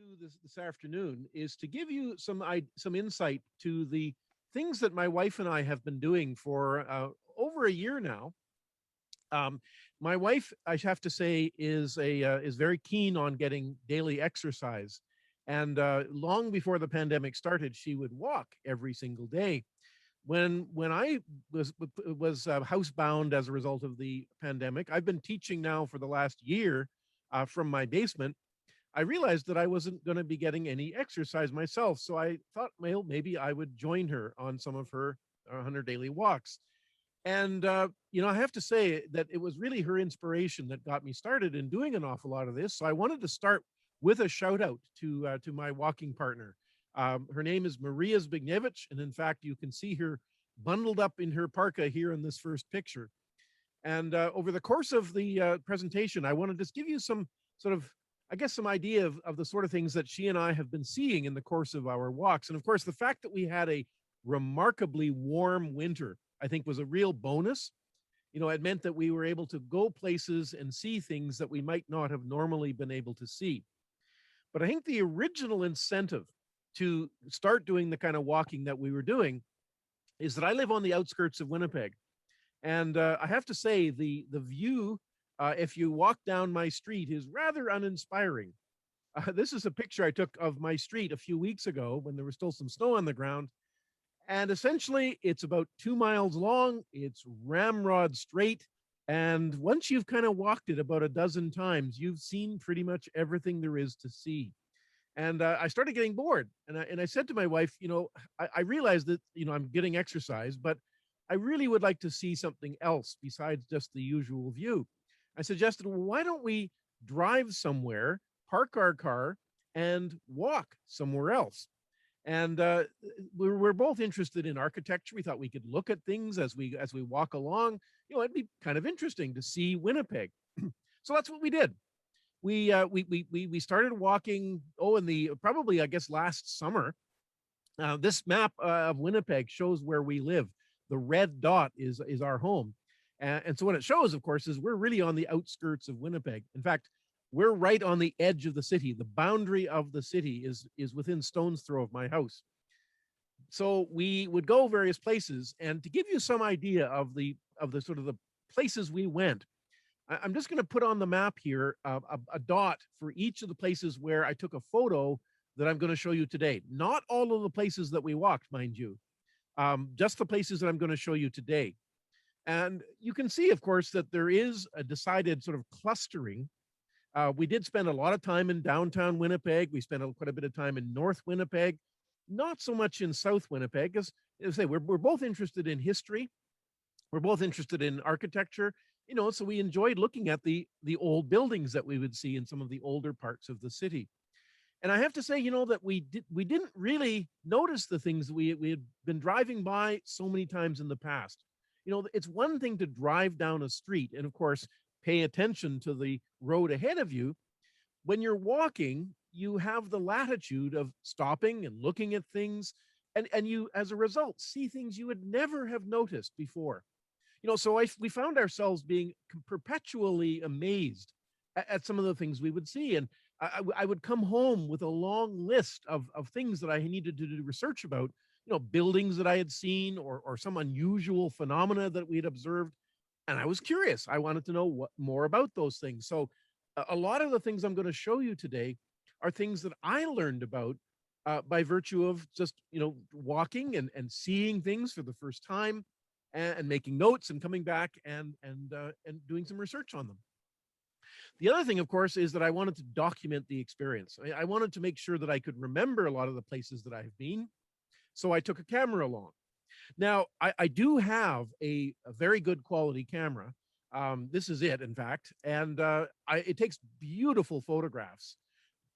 do this afternoon is to give you some insight to the things that my wife and I have been doing for over a year now. Um, my wife, I have to say, is very keen on getting daily exercise, and long before the pandemic started, she would walk every single day. When I was housebound as a result of the pandemic, I've been teaching now for the last year from my basement. I realized that I wasn't going to be getting any exercise myself. So I thought, well, maybe I would join her on some of her daily walks. And, I have to say that it was really her inspiration that got me started in doing an awful lot of this. So I wanted to start with a shout out to my walking partner. Her name is Maria Zbigniewicz. And in fact, you can see her bundled up in her parka here in this first picture. And over the course of the presentation, I want to just give you some sort of, I guess, some idea of the sort of things that she and I have been seeing in the course of our walks. And of course, the fact that we had a remarkably warm winter, I think, was a real bonus. It meant that we were able to go places and see things that we might not have normally been able to see. But I think the original incentive to start doing the kind of walking that we were doing is that I live on the outskirts of Winnipeg. And I have to say, the view, if you walk down my street, is rather uninspiring. This is a picture I took of my street a few weeks ago when there was still some snow on the ground. And essentially, it's about 2 miles long. It's ramrod straight. And once you've kind of walked it about a dozen times, you've seen pretty much everything there is to see. And I started getting bored. And I said to my wife, I realized that, I'm getting exercise, but I really would like to see something else besides just the usual view. I suggested, well, why don't we drive somewhere, park our car, and walk somewhere else? And we're both interested in architecture. We thought we could look at things as we walk along. It'd be kind of interesting to see Winnipeg. So that's what we did. We started walking. In the probably, I guess, last summer. This map of Winnipeg shows where we live. The red dot is our home, and so what it shows, of course, is we're really on the outskirts of Winnipeg. In fact, we're right on the edge of the city. The boundary of the city is within stone's throw of my house. So we would go various places, and to give you some idea of the sort of the places we went, I'm just going to put on the map here a dot for each of the places where I took a photo that I'm going to show you today. Not all of the places that we walked, mind you, just the places that I'm going to show you today. And you can see, of course, that there is a decided sort of clustering. We did spend a lot of time in downtown Winnipeg. We spent quite a bit of time in North Winnipeg, not so much in South Winnipeg. As I say, we're both interested in history. We're both interested in architecture, so we enjoyed looking at the old buildings that we would see in some of the older parts of the city. And I have to say, that we didn't really notice the things we had been driving by so many times in the past. It's one thing to drive down a street and, of course, pay attention to the road ahead of you. When you're walking, you have the latitude of stopping and looking at things, and you, as a result, see things you would never have noticed before. So we found ourselves being perpetually amazed at some of the things we would see. And I would come home with a long list of things that I needed to do research about, buildings that I had seen or some unusual phenomena that we had observed. And I was curious. I wanted to know more about those things. So a lot of the things I'm going to show you today are things that I learned about by virtue of just, walking and seeing things for the first time and making notes and coming back and doing some research on them. The other thing, of course, is that I wanted to document the experience. I wanted to make sure that I could remember a lot of the places that I've been. So I took a camera along. Now, I do have a very good quality camera. This is it, in fact, and it takes beautiful photographs.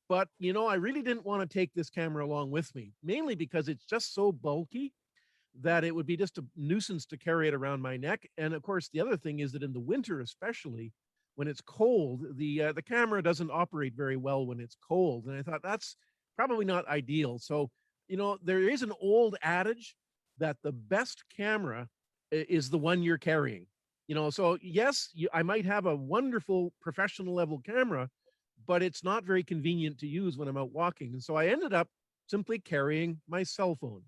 But, I really didn't want to take this camera along with me, mainly because it's just so bulky that it would be just a nuisance to carry it around my neck. And of course, the other thing is that in the winter, especially when it's cold, the camera doesn't operate very well when it's cold. And I thought that's probably not ideal. So, there is an old adage that the best camera is the one you're carrying. So yes, I might have a wonderful professional level camera, but it's not very convenient to use when I'm out walking. And so I ended up simply carrying my cell phone.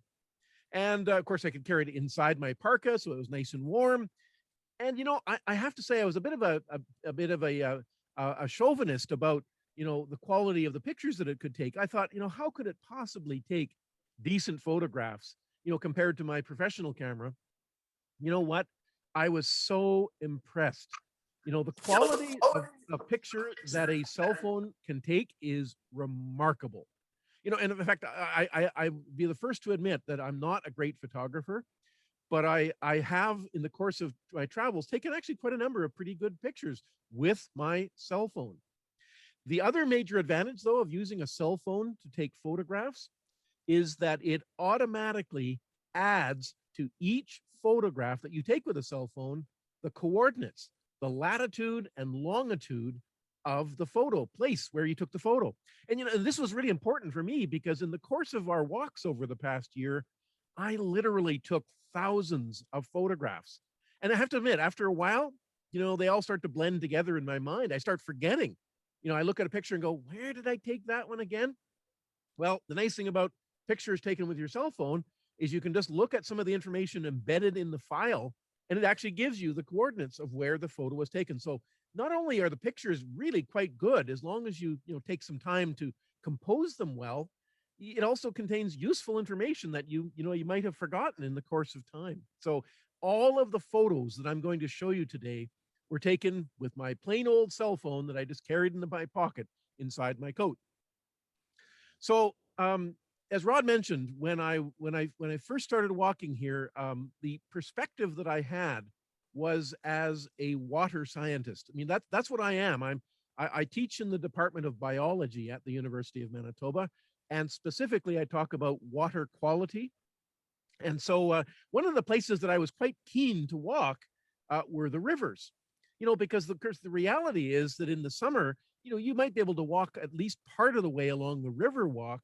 And of course, I could carry it inside my parka, so it was nice and warm. And I have to say, I was a bit of a bit of a chauvinist about the quality of the pictures that it could take. I thought, how could it possibly take decent photographs, compared to my professional camera? You know what? I was so impressed. The quality of a picture that a cell phone can take is remarkable. And in fact, I be the first to admit that I'm not a great photographer, but I have, in the course of my travels, taken actually quite a number of pretty good pictures with my cell phone. The other major advantage, though, of using a cell phone to take photographs is that it automatically adds to each photograph that you take with a cell phone the coordinates, the latitude and longitude of the photo place where you took the photo. And this was really important for me because in the course of our walks over the past year, I literally took thousands of photographs. And I have to admit, after a while, they all start to blend together in my mind. I start forgetting. I look at a picture and go, where did I take that one again? Well, the nice thing about pictures taken with your cell phone is you can just look at some of the information embedded in the file, and it actually gives you the coordinates of where the photo was taken. So not only are the pictures really quite good, as long as you take some time to compose them well, it also contains useful information that you might have forgotten in the course of time. So all of the photos that I'm going to show you today were taken with my plain old cell phone that I just carried in my pocket inside my coat. So as Rod mentioned, when I first started walking here, the perspective that I had was as a water scientist. I mean, that's what I am. I teach in the Department of Biology at the University of Manitoba, and specifically I talk about water quality. And so one of the places that I was quite keen to walk were the rivers, because of course the reality is that in the summer, you might be able to walk at least part of the way along the river walk,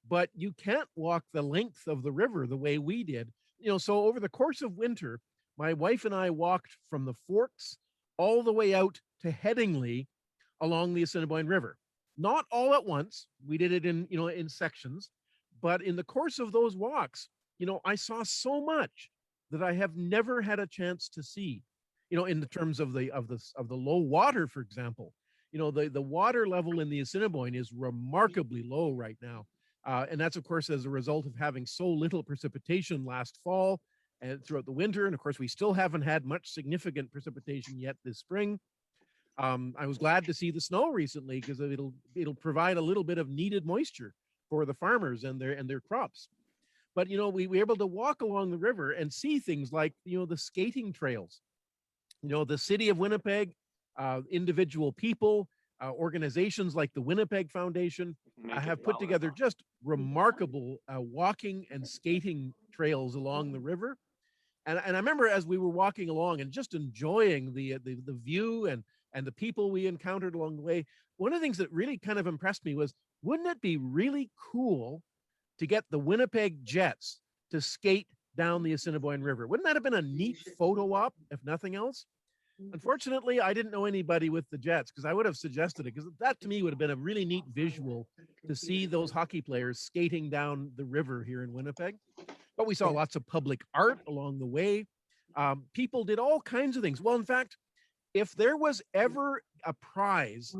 but you can't walk the length of the river the way we did. So over the course of winter, my wife and I walked from the Forks all the way out to Headingley along the Assiniboine River. Not all at once. We did it in sections, but in the course of those walks, I saw so much that I have never had a chance to see. In the terms of the low water, for example, the water level in the Assiniboine is remarkably low right now. And that's, of course, as a result of having so little precipitation last fall and throughout the winter. And of course, we still haven't had much significant precipitation yet this spring. I was glad to see the snow recently because it'll provide a little bit of needed moisture for the farmers and their crops. But we were able to walk along the river and see things like the skating trails. The city of Winnipeg, individual people, organizations like the Winnipeg Foundation have put together just remarkable walking and skating trails along the river. And I remember as we were walking along and just enjoying the view and the people we encountered along the way, one of the things that really kind of impressed me was, wouldn't it be really cool to get the Winnipeg Jets to skate down the Assiniboine River? Wouldn't that have been a neat photo op, if nothing else? Unfortunately, I didn't know anybody with the Jets because I would have suggested it, because that to me would have been a really neat visual to see those hockey players skating down the river here in Winnipeg. But we saw lots of public art along the way. People did all kinds of things. Well, in fact, if there was ever a prize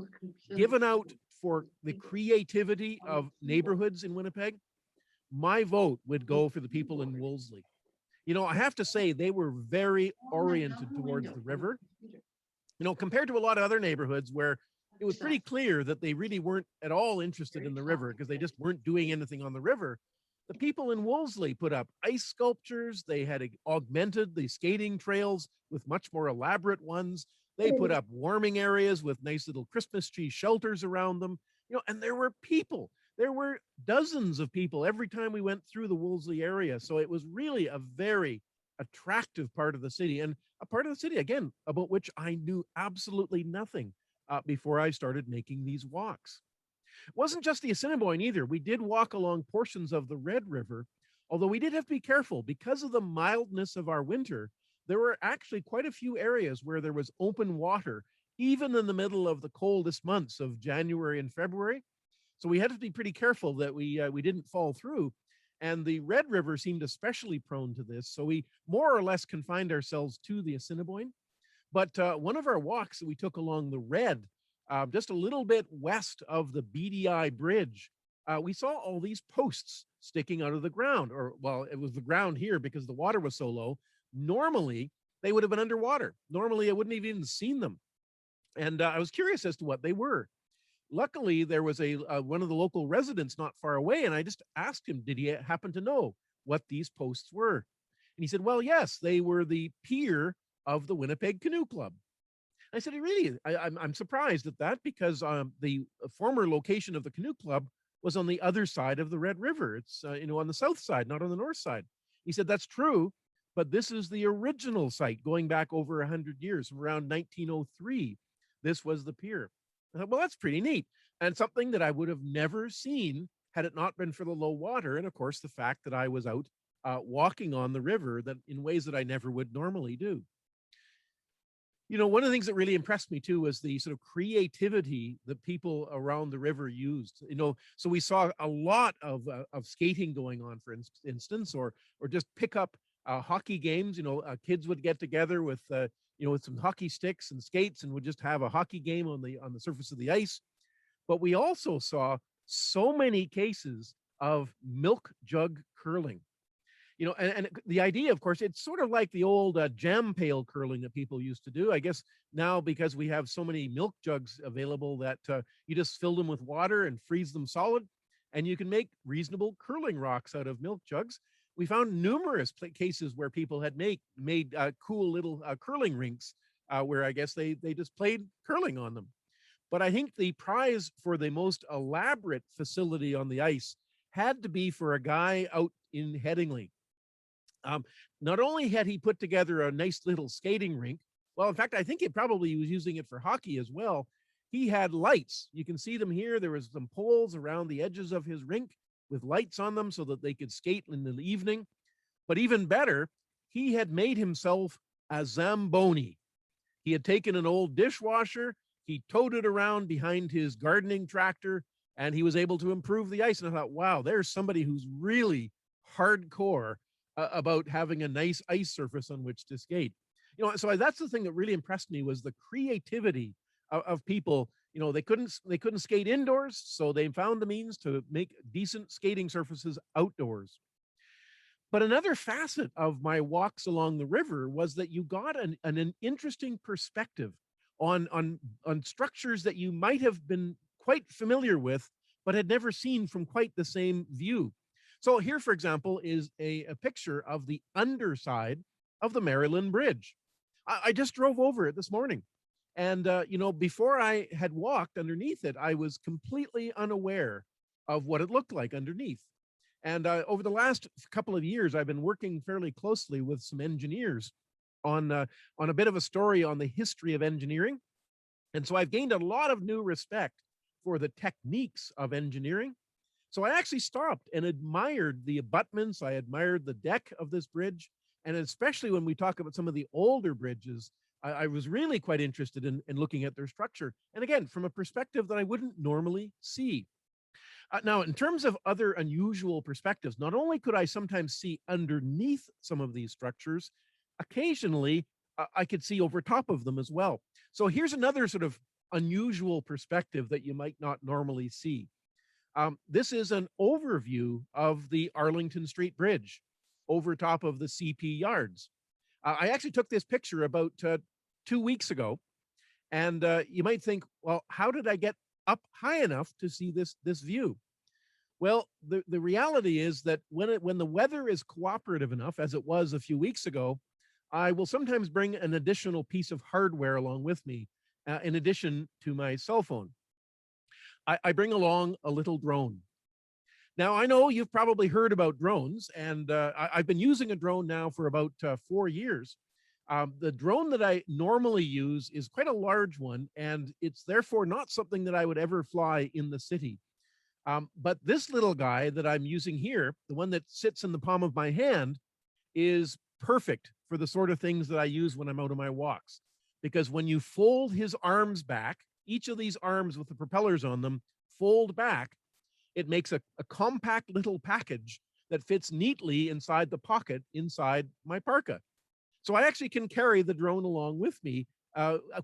given out for the creativity of neighborhoods in Winnipeg, my vote would go for the people in Wolseley. I have to say they were very oriented towards the river, compared to a lot of other neighborhoods where it was pretty clear that they really weren't at all interested in the river because they just weren't doing anything on the river. The people in Wolseley put up ice sculptures. They had augmented the skating trails with much more elaborate ones. They put up warming areas with nice little Christmas tree shelters around them, and there were people. There were dozens of people every time we went through the Wolseley area. So it was really a very attractive part of the city, and a part of the city, again, about which I knew absolutely nothing before I started making these walks. It wasn't just the Assiniboine either. We did walk along portions of the Red River, although we did have to be careful because of the mildness of our winter. There were actually quite a few areas where there was open water, even in the middle of the coldest months of January and February. So we had to be pretty careful that we didn't fall through. And the Red River seemed especially prone to this. So we more or less confined ourselves to the Assiniboine. But one of our walks that we took along the Red, just a little bit west of the BDI Bridge, we saw all these posts sticking out of the ground. Or, well, it was the ground here because the water was so low. Normally, they would have been underwater. Normally, I wouldn't have even seen them. And I was curious as to what they were. Luckily, there was one of the local residents not far away, and I just asked him, did he happen to know what these posts were? And he said, well, yes, they were the pier of the Winnipeg Canoe Club. I said, really? I'm surprised at that because the former location of the canoe club was on the other side of the Red River. It's on the south side, not on the north side. He said, that's true, but this is the original site going back over 100 years, from around 1903. This was the pier. I thought, well, that's pretty neat, and something that I would have never seen had it not been for the low water, and of course the fact that I was out walking on the river that in ways that I never would normally do. One of the things that really impressed me too was the sort of creativity that people around the river used. So we saw a lot of skating going on, for instance, or just pick up hockey games. Kids would get together with with some hockey sticks and skates and would just have a hockey game on the surface of the ice. But we also saw so many cases of milk jug curling. And the idea, of course, it's sort of like the old jam pail curling that people used to do. I guess now, because we have so many milk jugs available, that you just fill them with water and freeze them solid, and you can make reasonable curling rocks out of milk jugs. We found numerous cases where people had made cool little curling rinks where I guess they just played curling on them. But I think the prize for the most elaborate facility on the ice had to be for a guy out in Headingley. Not only had he put together a nice little skating rink, well, in fact, I think he probably was using it for hockey as well. He had lights. You can see them here. There was some poles around the edges of his rink with lights on them so that they could skate in the evening. But even better, he had made himself a Zamboni. He had taken an old dishwasher, he towed it around behind his gardening tractor, and he was able to improve the ice. And I thought, wow, there's somebody who's really hardcore about having a nice ice surface on which to skate. So that's the thing that really impressed me, was the creativity of people. They couldn't skate indoors, so they found the means to make decent skating surfaces outdoors. But another facet of my walks along the river was that you got an interesting perspective on structures that you might have been quite familiar with, but had never seen from quite the same view. So here, for example, is a picture of the underside of the Maryland Bridge. I just drove over it this morning. And, before I had walked underneath it, I was completely unaware of what it looked like underneath. And over the last couple of years, I've been working fairly closely with some engineers on a bit of a story on the history of engineering. And so I've gained a lot of new respect for the techniques of engineering. So I actually stopped and admired the abutments. I admired the deck of this bridge. And especially when we talk about some of the older bridges, I was really quite interested in looking at their structure. And again, from a perspective that I wouldn't normally see. Now, in terms of other unusual perspectives, not only could I sometimes see underneath some of these structures, occasionally I could see over top of them as well. So here's another sort of unusual perspective that you might not normally see. This is an overview of the Arlington Street Bridge over top of the CP Yards. I actually took this picture about 2 weeks ago, and you might think, well, how did I get up high enough to see this view? Well, the reality is that when the weather is cooperative enough, as it was a few weeks ago, I will sometimes bring an additional piece of hardware along with me, in addition to my cell phone. I bring along a little drone. Now, I know you've probably heard about drones, and I've been using a drone now for about 4 years. The drone that I normally use is quite a large one, and it's therefore not something that I would ever fly in the city. But this little guy that I'm using here, the one that sits in the palm of my hand, is perfect for the sort of things that I use when I'm out on my walks. because when you fold his arms back, each of these arms with the propellers on them fold back, it makes a compact little package that fits neatly inside the pocket inside my parka. So I actually can carry the drone along with me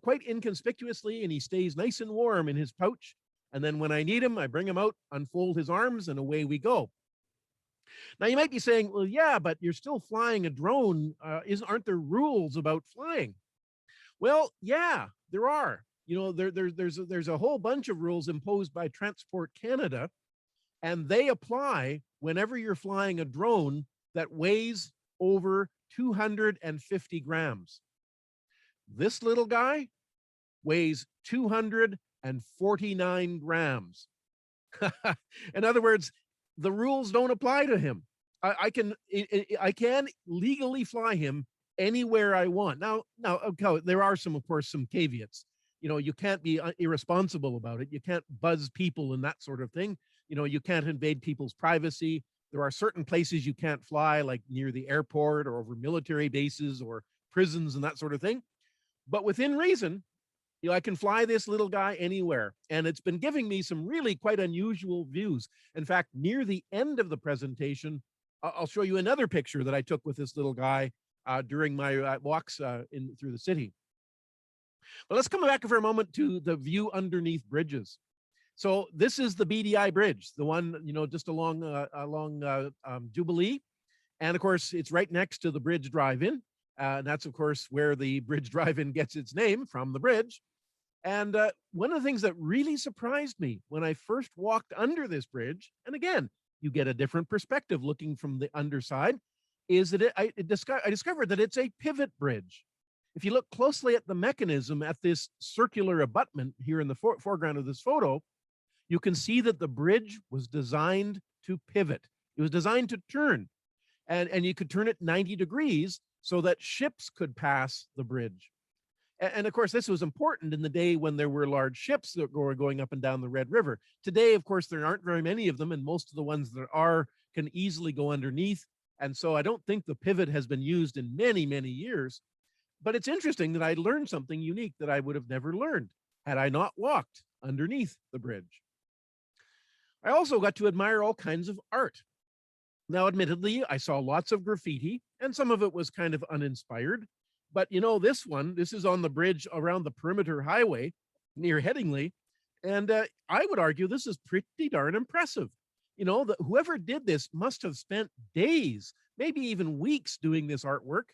quite inconspicuously, and he stays nice and warm in his pouch. And then when I need him, I bring him out, unfold his arms, and away we go. Now you might be saying, well, yeah, but you're still flying a drone. Aren't there rules about flying? Well, yeah, there are. You know, there's a whole bunch of rules imposed by Transport Canada, and they apply whenever you're flying a drone that weighs over 250 grams. This little guy weighs 249 grams. In other words, the rules don't apply to him. I can legally fly him anywhere I want. Now, okay, there are some, of course, some caveats. You know, you can't be irresponsible about it. You can't buzz people and that sort of thing. You know, you can't invade people's privacy. There are certain places you can't fly, like near the airport or over military bases or prisons and that sort of thing. But within reason, you know, I can fly this little guy anywhere. And it's been giving me some really quite unusual views. In fact, near the end of the presentation, I'll show you another picture that I took with this little guy during my walks through the city. But let's come back for a moment to the view underneath bridges. So this is the BDI Bridge, the one, you know, just along Jubilee. And of course, it's right next to the Bridge Drive-In. And that's, of course, where the Bridge Drive-In gets its name, from the bridge. And one of the things that really surprised me when I first walked under this bridge, and again, you get a different perspective looking from the underside, is that I discovered that it's a pivot bridge. If you look closely at the mechanism at this circular abutment here in the foreground of this photo, you can see that the bridge was designed to pivot. It was designed to turn, and you could turn it 90 degrees so that ships could pass the bridge. And of course, this was important in the day when there were large ships that were going up and down the Red River. Today, of course, there aren't very many of them, and most of the ones that are can easily go underneath. And so I don't think the pivot has been used in many, many years. But it's interesting that I learned something unique that I would have never learned had I not walked underneath the bridge. I also got to admire all kinds of art. Now, admittedly, I saw lots of graffiti, and some of it was kind of uninspired. But, you know, this is on the bridge around the Perimeter Highway near Headingley. And I would argue this is pretty darn impressive. You know, whoever did this must have spent days, maybe even weeks doing this artwork.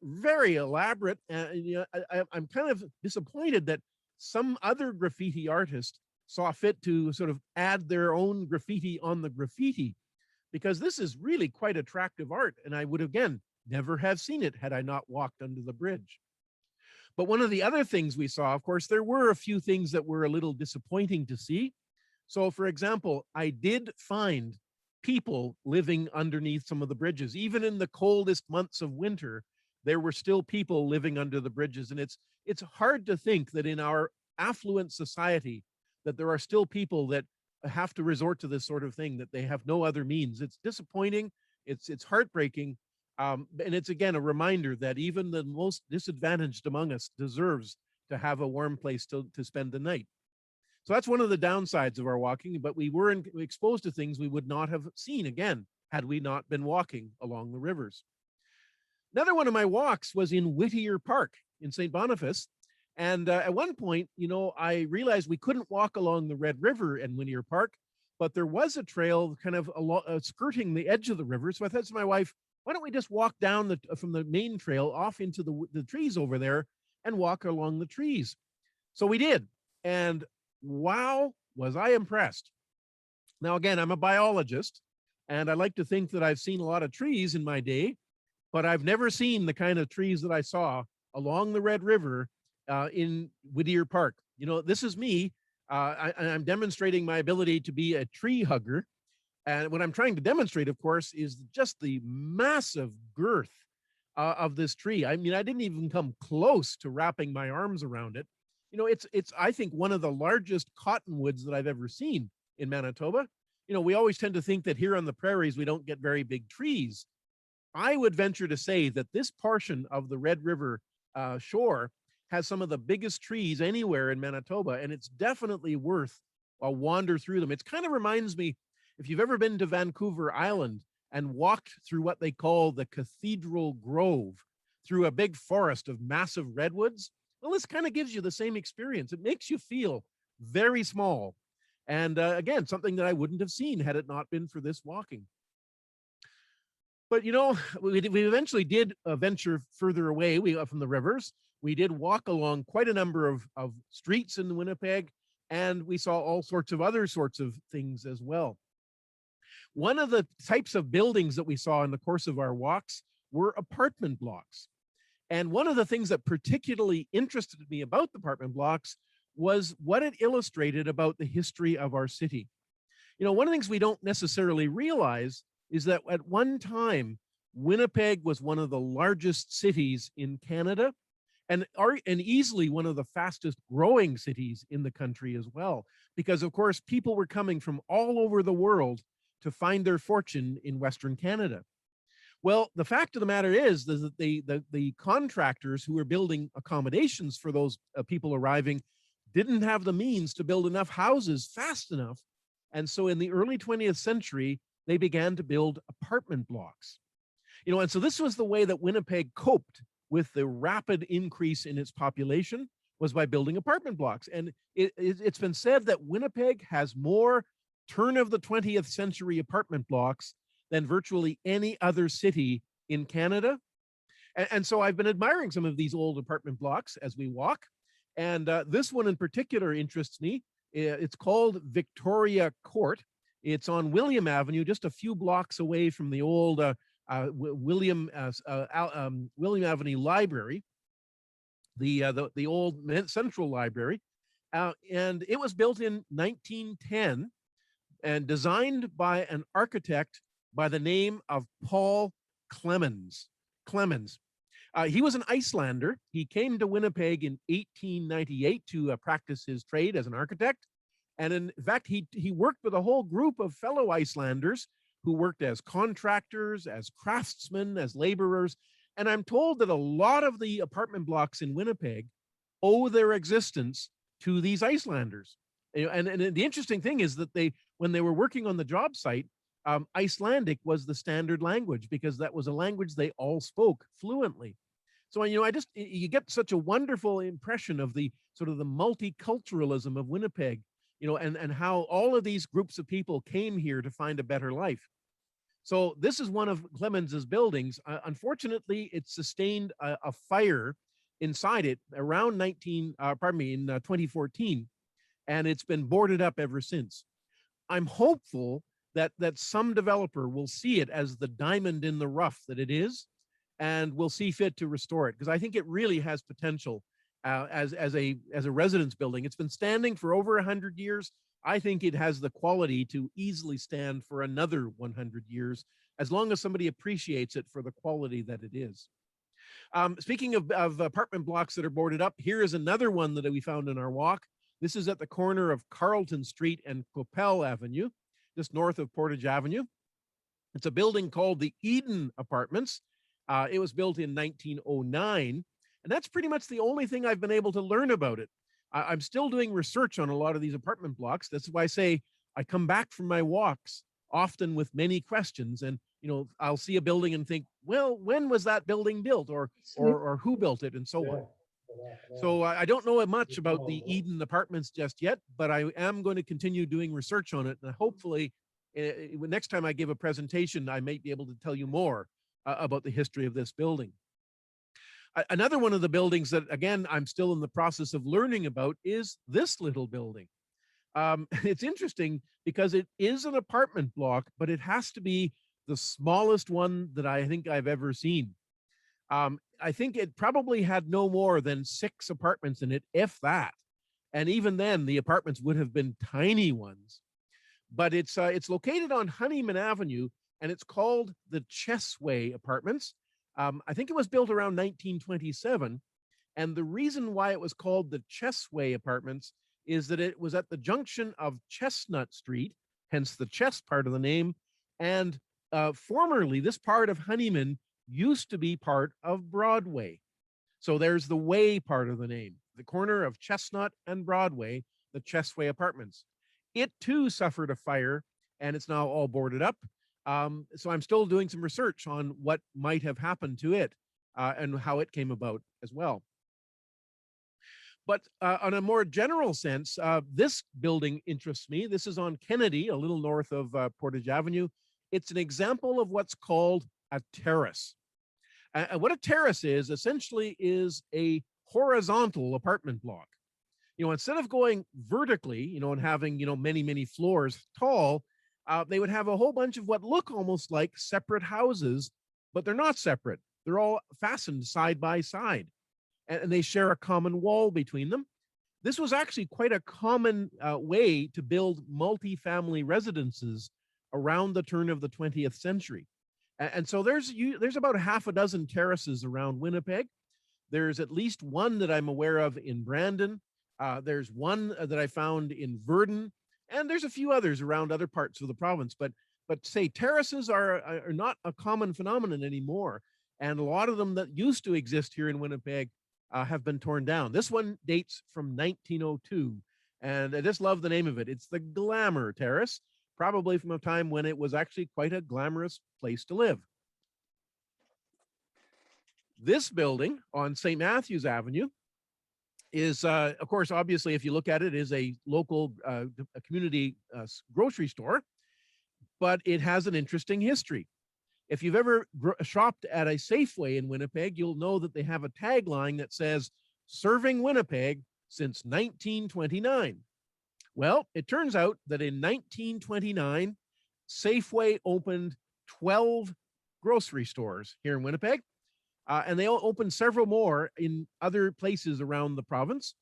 Very elaborate. You know, I'm kind of disappointed that some other graffiti artist saw fit to sort of add their own graffiti on the graffiti, because this is really quite attractive art. And I would, again, never have seen it had I not walked under the bridge. But one of the other things we saw, of course, there were a few things that were a little disappointing to see. So, for example, I did find people living underneath some of the bridges. Even in the coldest months of winter, there were still people living under the bridges. And it's hard to think that in our affluent society that there are still people that have to resort to this sort of thing, that they have no other means. It's disappointing. It's heartbreaking. And it's, again, a reminder that even the most disadvantaged among us deserves to have a warm place to spend the night. So that's one of the downsides of our walking, but we were exposed to things we would not have seen again had we not been walking along the rivers. Another one of my walks was in Whittier Park in St. Boniface. And at one point, you know, I realized we couldn't walk along the Red River in Whittier Park, but there was a trail kind of skirting the edge of the river. So I thought to my wife, why don't we just walk down from the main trail off into the trees over there and walk along the trees? So we did. And wow, was I impressed. Now, again, I'm a biologist, and I like to think that I've seen a lot of trees in my day, but I've never seen the kind of trees that I saw along the Red River in Whittier Park. You know, this is me. I'm demonstrating my ability to be a tree hugger. And what I'm trying to demonstrate, of course, is just the massive girth of this tree. I mean, I didn't even come close to wrapping my arms around it. You know, it's I think, one of the largest cottonwoods that I've ever seen in Manitoba. You know, we always tend to think that here on the prairies, we don't get very big trees. I would venture to say that this portion of the Red River shore has some of the biggest trees anywhere in Manitoba, and it's definitely worth a wander through them. It kind of reminds me, if you've ever been to Vancouver Island and walked through what they call the Cathedral Grove, through a big forest of massive redwoods, well, this kind of gives you the same experience. It makes you feel very small. And again, something that I wouldn't have seen had it not been for this walking. But you know, we eventually did venture further away from the rivers. We did walk along quite a number of streets in Winnipeg, and we saw all sorts of other sorts of things as well. One of the types of buildings that we saw in the course of our walks were apartment blocks. And one of the things that particularly interested me about the apartment blocks was what it illustrated about the history of our city. You know, one of the things we don't necessarily realize is that at one time, Winnipeg was one of the largest cities in Canada, and easily one of the fastest growing cities in the country as well, because of course people were coming from all over the world to find their fortune in Western Canada. Well, the fact of the matter is that the contractors who were building accommodations for those people arriving didn't have the means to build enough houses fast enough. And so in the early 20th century, they began to build apartment blocks. You know, and so this was the way that Winnipeg coped with the rapid increase in its population, was by building apartment blocks. And it's been said that Winnipeg has more turn of the 20th century apartment blocks than virtually any other city in Canada. And so I've been admiring some of these old apartment blocks as we walk. And this one in particular interests me. It's called Victoria Court. It's on William Avenue, just a few blocks away from the old William Avenue Library, the old Central Library. And it was built in 1910 and designed by an architect by the name of Paul Clemens. He was an Icelander. He came to Winnipeg in 1898 to practice his trade as an architect. And in fact, he worked with a whole group of fellow Icelanders who worked as contractors, as craftsmen, as laborers. And I'm told that a lot of the apartment blocks in Winnipeg owe their existence to these Icelanders. And the interesting thing is that when they were working on the job site, Icelandic was the standard language because that was a language they all spoke fluently. So, you know, you get such a wonderful impression of the sort of the multiculturalism of Winnipeg, you know, and how all of these groups of people came here to find a better life. So this is one of Clemens's buildings. Unfortunately, it sustained a fire inside it around in 2014, and it's been boarded up ever since. I'm hopeful that some developer will see it as the diamond in the rough that it is, and will see fit to restore it, because I think it really has potential as a residence building. It's been standing for over 100 years. I think it has the quality to easily stand for another 100 years, as long as somebody appreciates it for the quality that it is. Speaking of apartment blocks that are boarded up, here is another one that we found in our walk. This is at the corner of Carleton Street and Coppell Avenue, just north of Portage Avenue. It's a building called the Eden Apartments. It was built in 1909, and that's pretty much the only thing I've been able to learn about it. I'm still doing research on a lot of these apartment blocks. That's why I say I come back from my walks often with many questions, and you know, I'll see a building and think, well, when was that building built, or who built it, and so on. So I don't know much about the Eden Apartments just yet, but I am going to continue doing research on it, and hopefully next time I give a presentation, I might be able to tell you more about the history of this building. Another one of the buildings that, again, I'm still in the process of learning about is this little building. It's interesting because it is an apartment block, but it has to be the smallest one that I think I've ever seen. I think it probably had no more than 6 apartments in it, if that. And even then, the apartments would have been tiny ones. But it's located on Honeyman Avenue, and it's called the Chessway Apartments. I think it was built around 1927. And the reason why it was called the Chessway Apartments is that it was at the junction of Chestnut Street, hence the chess part of the name. And formerly, this part of Honeyman used to be part of Broadway. So there's the way part of the name, the corner of Chestnut and Broadway, the Chestway Apartments. It too suffered a fire, and it's now all boarded up. So I'm still doing some research on what might have happened to it and how it came about as well. But on a more general sense, this building interests me. This is on Kennedy, a little north of Portage Avenue. It's an example of what's called a terrace. And what a terrace is essentially is a horizontal apartment block. Instead of going vertically, and having, many, many floors tall, they would have a whole bunch of what look almost like separate houses, but they're not separate. They're all fastened side by side, and they share a common wall between them. This was actually quite a common way to build multi-family residences around the turn of the 20th century. And so there's about a half a dozen terraces around Winnipeg. There's at least one that I'm aware of in Brandon. There's one that I found in Virden, and there's a few others around other parts of the province. But say terraces are not a common phenomenon anymore, and a lot of them that used to exist here in Winnipeg have been torn down. This one dates from 1902, and I just love the name of it. It's the Glamour Terrace, probably from a time when it was actually quite a glamorous place to live. This building on St. Matthews Avenue is, of course, obviously, if you look at it, is a local a community grocery store, but it has an interesting history. If you've ever shopped at a Safeway in Winnipeg, you'll know that they have a tagline that says, "Serving Winnipeg since 1929. Well, it turns out that in 1929, Safeway opened 12 grocery stores here in Winnipeg, and they all opened several more in other places around the province,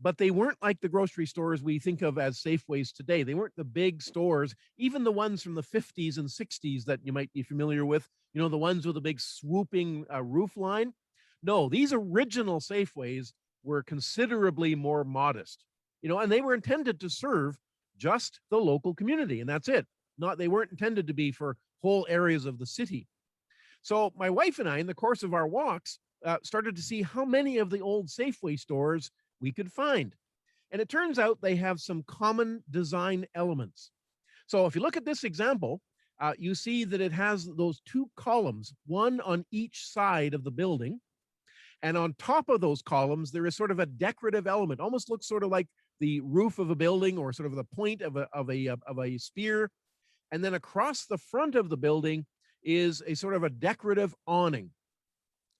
but they weren't like the grocery stores we think of as Safeways today. They weren't the big stores, even the ones from the 50s and 60s that you might be familiar with, the ones with a big swooping roof line. No, these original Safeways were considerably more modest, and they were intended to serve just the local community, and that's it. They weren't intended to be for whole areas of the city. So my wife and I, in the course of our walks, started to see how many of the old Safeway stores we could find. And it turns out they have some common design elements. So if you look at this example, you see that it has those two columns, one on each side of the building. And on top of those columns, there is sort of a decorative element, almost looks sort of like the roof of a building or sort of the point of a spear. And then across the front of the building is a sort of a decorative awning.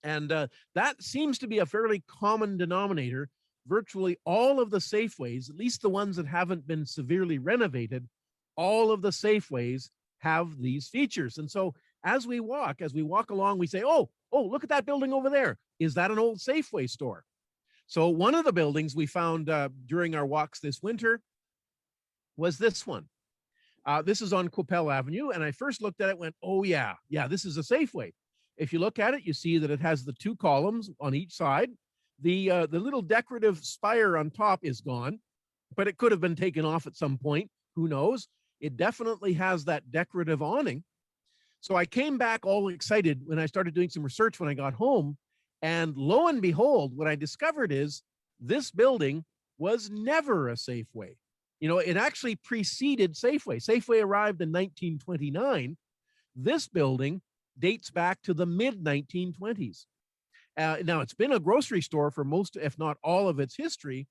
And that seems to be a fairly common denominator. Virtually all of the Safeways, at least the ones that haven't been severely renovated, all of the Safeways have these features. And so as we walk along, we say, oh, look at that building over there. Is that an old Safeway store? So one of the buildings we found during our walks this winter was this one. This is on Coupel Avenue, and I first looked at it and went, oh yeah, this is a Safeway. If you look at it, you see that it has the two columns on each side. The little decorative spire on top is gone, but it could have been taken off at some point. Who knows? It definitely has that decorative awning. So I came back all excited when I started doing some research when I got home, and lo and behold, what I discovered is this building was never a Safeway. It actually preceded Safeway. Safeway arrived in 1929. This building dates back to the mid-1920s. Now, it's been a grocery store for most, if not all, of its history.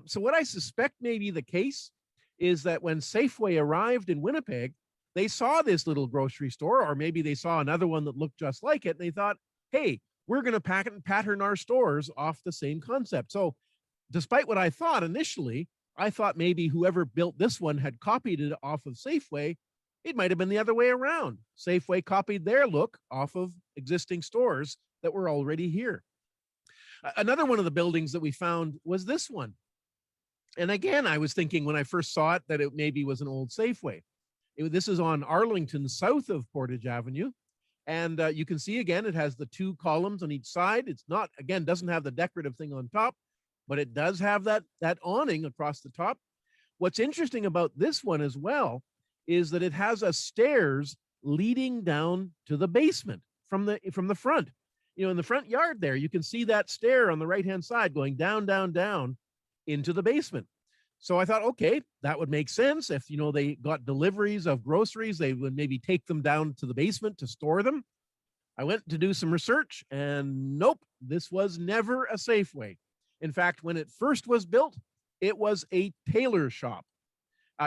So what I suspect may be the case is that when Safeway arrived in Winnipeg, they saw this little grocery store, or maybe they saw another one that looked just like it, and they thought, hey, we're going to pattern our stores off the same concept. So despite what I thought initially, I thought maybe whoever built this one had copied it off of Safeway. It might have been the other way around. Safeway copied their look off of existing stores that were already here. Another one of the buildings that we found was this one. And again, I was thinking when I first saw it that it maybe was an old Safeway. This is on Arlington, south of Portage Avenue. And you can see, again, it has the two columns on each side. It's not, again, doesn't have the decorative thing on top, but it does have that awning across the top. What's interesting about this one as well is that it has a stairs leading down to the basement from the front. in the front yard there, you can see that stair on the right-hand side going down, down, down into the basement. So I thought, okay, that would make sense. If, they got deliveries of groceries, they would maybe take them down to the basement to store them. I went to do some research, and nope, this was never a Safeway. In fact, when it first was built, it was a tailor shop.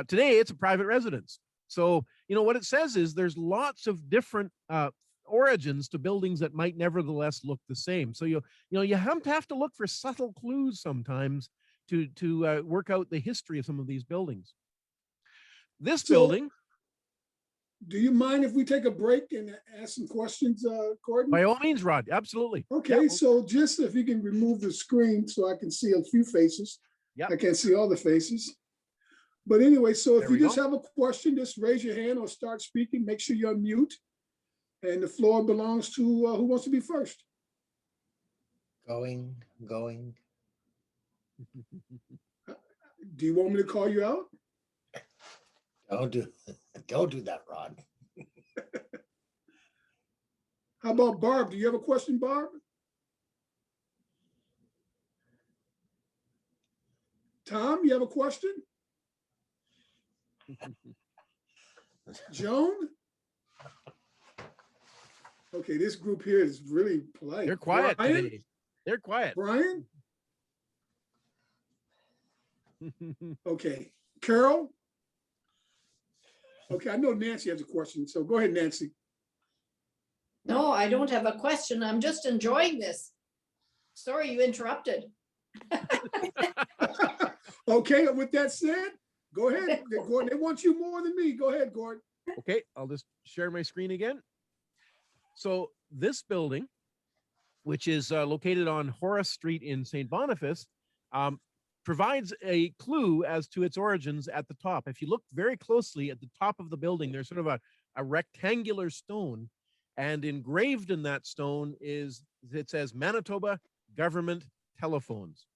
Today, it's a private residence. So, what it says is there's lots of different origins to buildings that might nevertheless look the same. So, you have to look for subtle clues sometimes to work out the history of some of these buildings. This building. Do you mind if we take a break and ask some questions, Gordon? By all means, Rod, absolutely. Okay, so just if you can remove the screen so I can see a few faces. Yeah. I can't see all the faces. But anyway, so if you just have a question, just raise your hand or start speaking. Make sure you're on mute. And the floor belongs to who wants to be first. Going. Do you want me to call you out? Don't do that, Rod. How about Barb? Do you have a question, Barb? Tom, you have a question? Joan? Okay, this group here is really polite. They're quiet Brian? today. They're quiet. Brian? Okay. Carol? Okay, I know Nancy has a question, so go ahead, Nancy. No, I don't have a question. I'm just enjoying this. Sorry you interrupted. Okay, with that said, go ahead, Gordon. They want you more than me. Go ahead, Gordon. Okay, I'll just share my screen again. So this building, which is located on Horace Street in St. Boniface, provides a clue as to its origins at the top. If you look very closely at the top of the building, there's sort of a rectangular stone, and engraved in that stone it says Manitoba Government Telephones.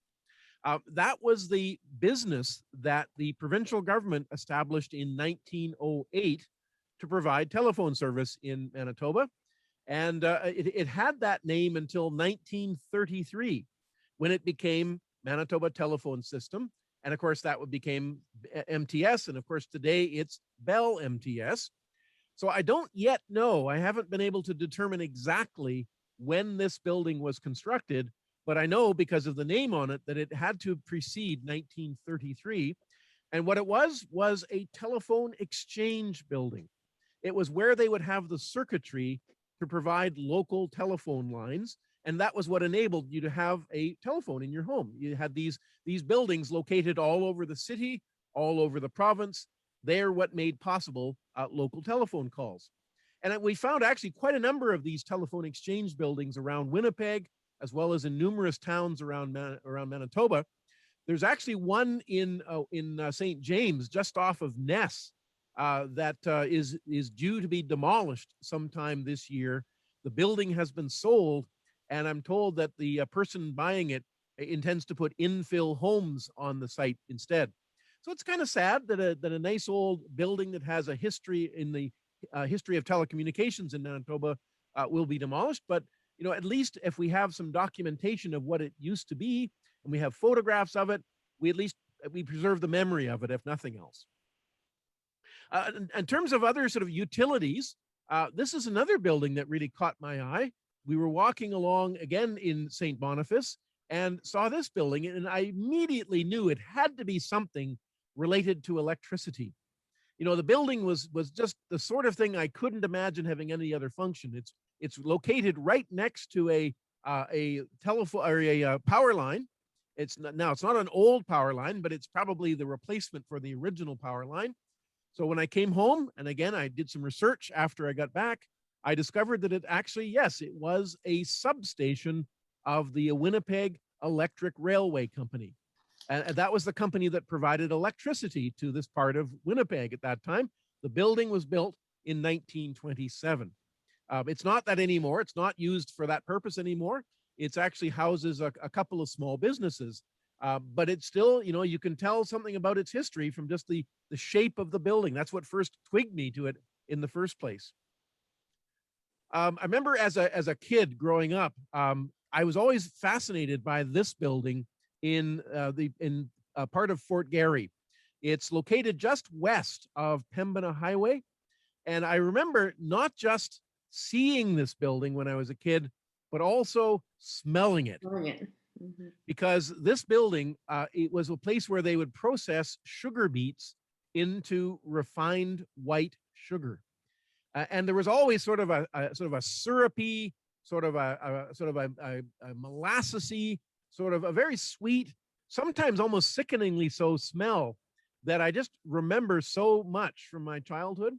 That was the business that the provincial government established in 1908 to provide telephone service in Manitoba. And it had that name until 1933, when it became Manitoba Telephone System. And of course, that became MTS. And of course, today it's Bell MTS. So I don't yet know, I haven't been able to determine exactly when this building was constructed, but I know because of the name on it that it had to precede 1933. And what it was a telephone exchange building. It was where they would have the circuitry to provide local telephone lines. And that was what enabled you to have a telephone in your home. You had these buildings located all over the city, all over the province. They're what made possible local telephone calls. And we found actually quite a number of these telephone exchange buildings around Winnipeg, as well as in numerous towns around Manitoba. There's actually one in St. James, just off of Ness, that is due to be demolished sometime this year. The building has been sold, and I'm told that the person buying it intends to put infill homes on the site instead. So it's kind of sad that a nice old building that has a history in the history of telecommunications in Manitoba will be demolished. But at least if we have some documentation of what it used to be, and we have photographs of it, we preserve the memory of it, if nothing else. In terms of other sort of utilities, this is another building that really caught my eye. We were walking along again in St. Boniface and saw this building, and I immediately knew it had to be something related to electricity. The building was just the sort of thing I couldn't imagine having any other function. It's located right next to a telephone or a power line. It's not an old power line, but it's probably the replacement for the original power line. So when I came home, and again, I did some research after I got back, I discovered that it actually, yes, it was a substation of the Winnipeg Electric Railway Company. And that was the company that provided electricity to this part of Winnipeg at that time. The building was built in 1927. It's not that anymore. It's not used for that purpose anymore. It's actually houses a couple of small businesses. But it's still, you can tell something about its history from just the shape of the building. That's what first twigged me to it in the first place. I remember as a kid growing up, I was always fascinated by this building in part of Fort Garry. It's located just west of Pembina Highway, and I remember not just seeing this building when I was a kid, but also smelling it. Mhm. Because this building, it was a place where they would process sugar beets into refined white sugar. And there was always sort of a syrupy, sort of a molassesy, sort of a very sweet, sometimes almost sickeningly so smell that I just remember so much from my childhood.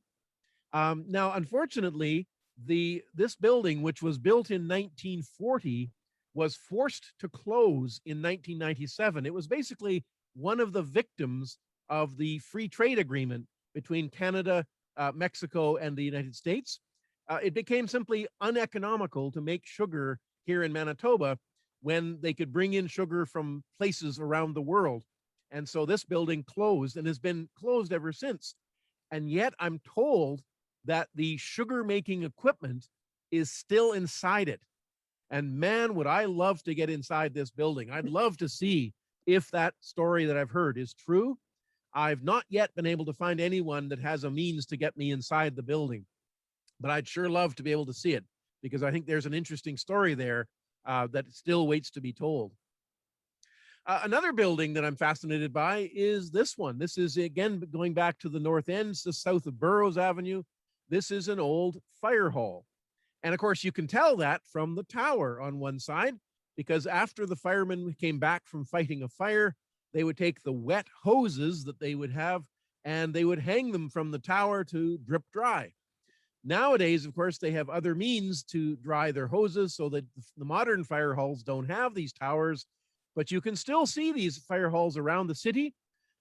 Now, unfortunately, this building, which was built in 1940, was forced to close in 1997. It was basically one of the victims of the free trade agreement between Canada, Mexico, and the United States. It became simply uneconomical to make sugar here in Manitoba when they could bring in sugar from places around the world. And so this building closed and has been closed ever since. And yet I'm told that the sugar making equipment is still inside it. And man, would I love to get inside this building. I'd love to see if that story that I've heard is true. I've not yet been able to find anyone that has a means to get me inside the building, but I'd sure love to be able to see it because I think there's an interesting story there that still waits to be told. Another building that I'm fascinated by is this one. This is, again, going back to the north end, it's just south of Burroughs Avenue. This is an old fire hall. And of course, you can tell that from the tower on one side, because after the firemen came back from fighting a fire, they would take the wet hoses that they would have and they would hang them from the tower to drip dry. Nowadays, of course, they have other means to dry their hoses so that the modern fire halls don't have these towers, but you can still see these fire halls around the city.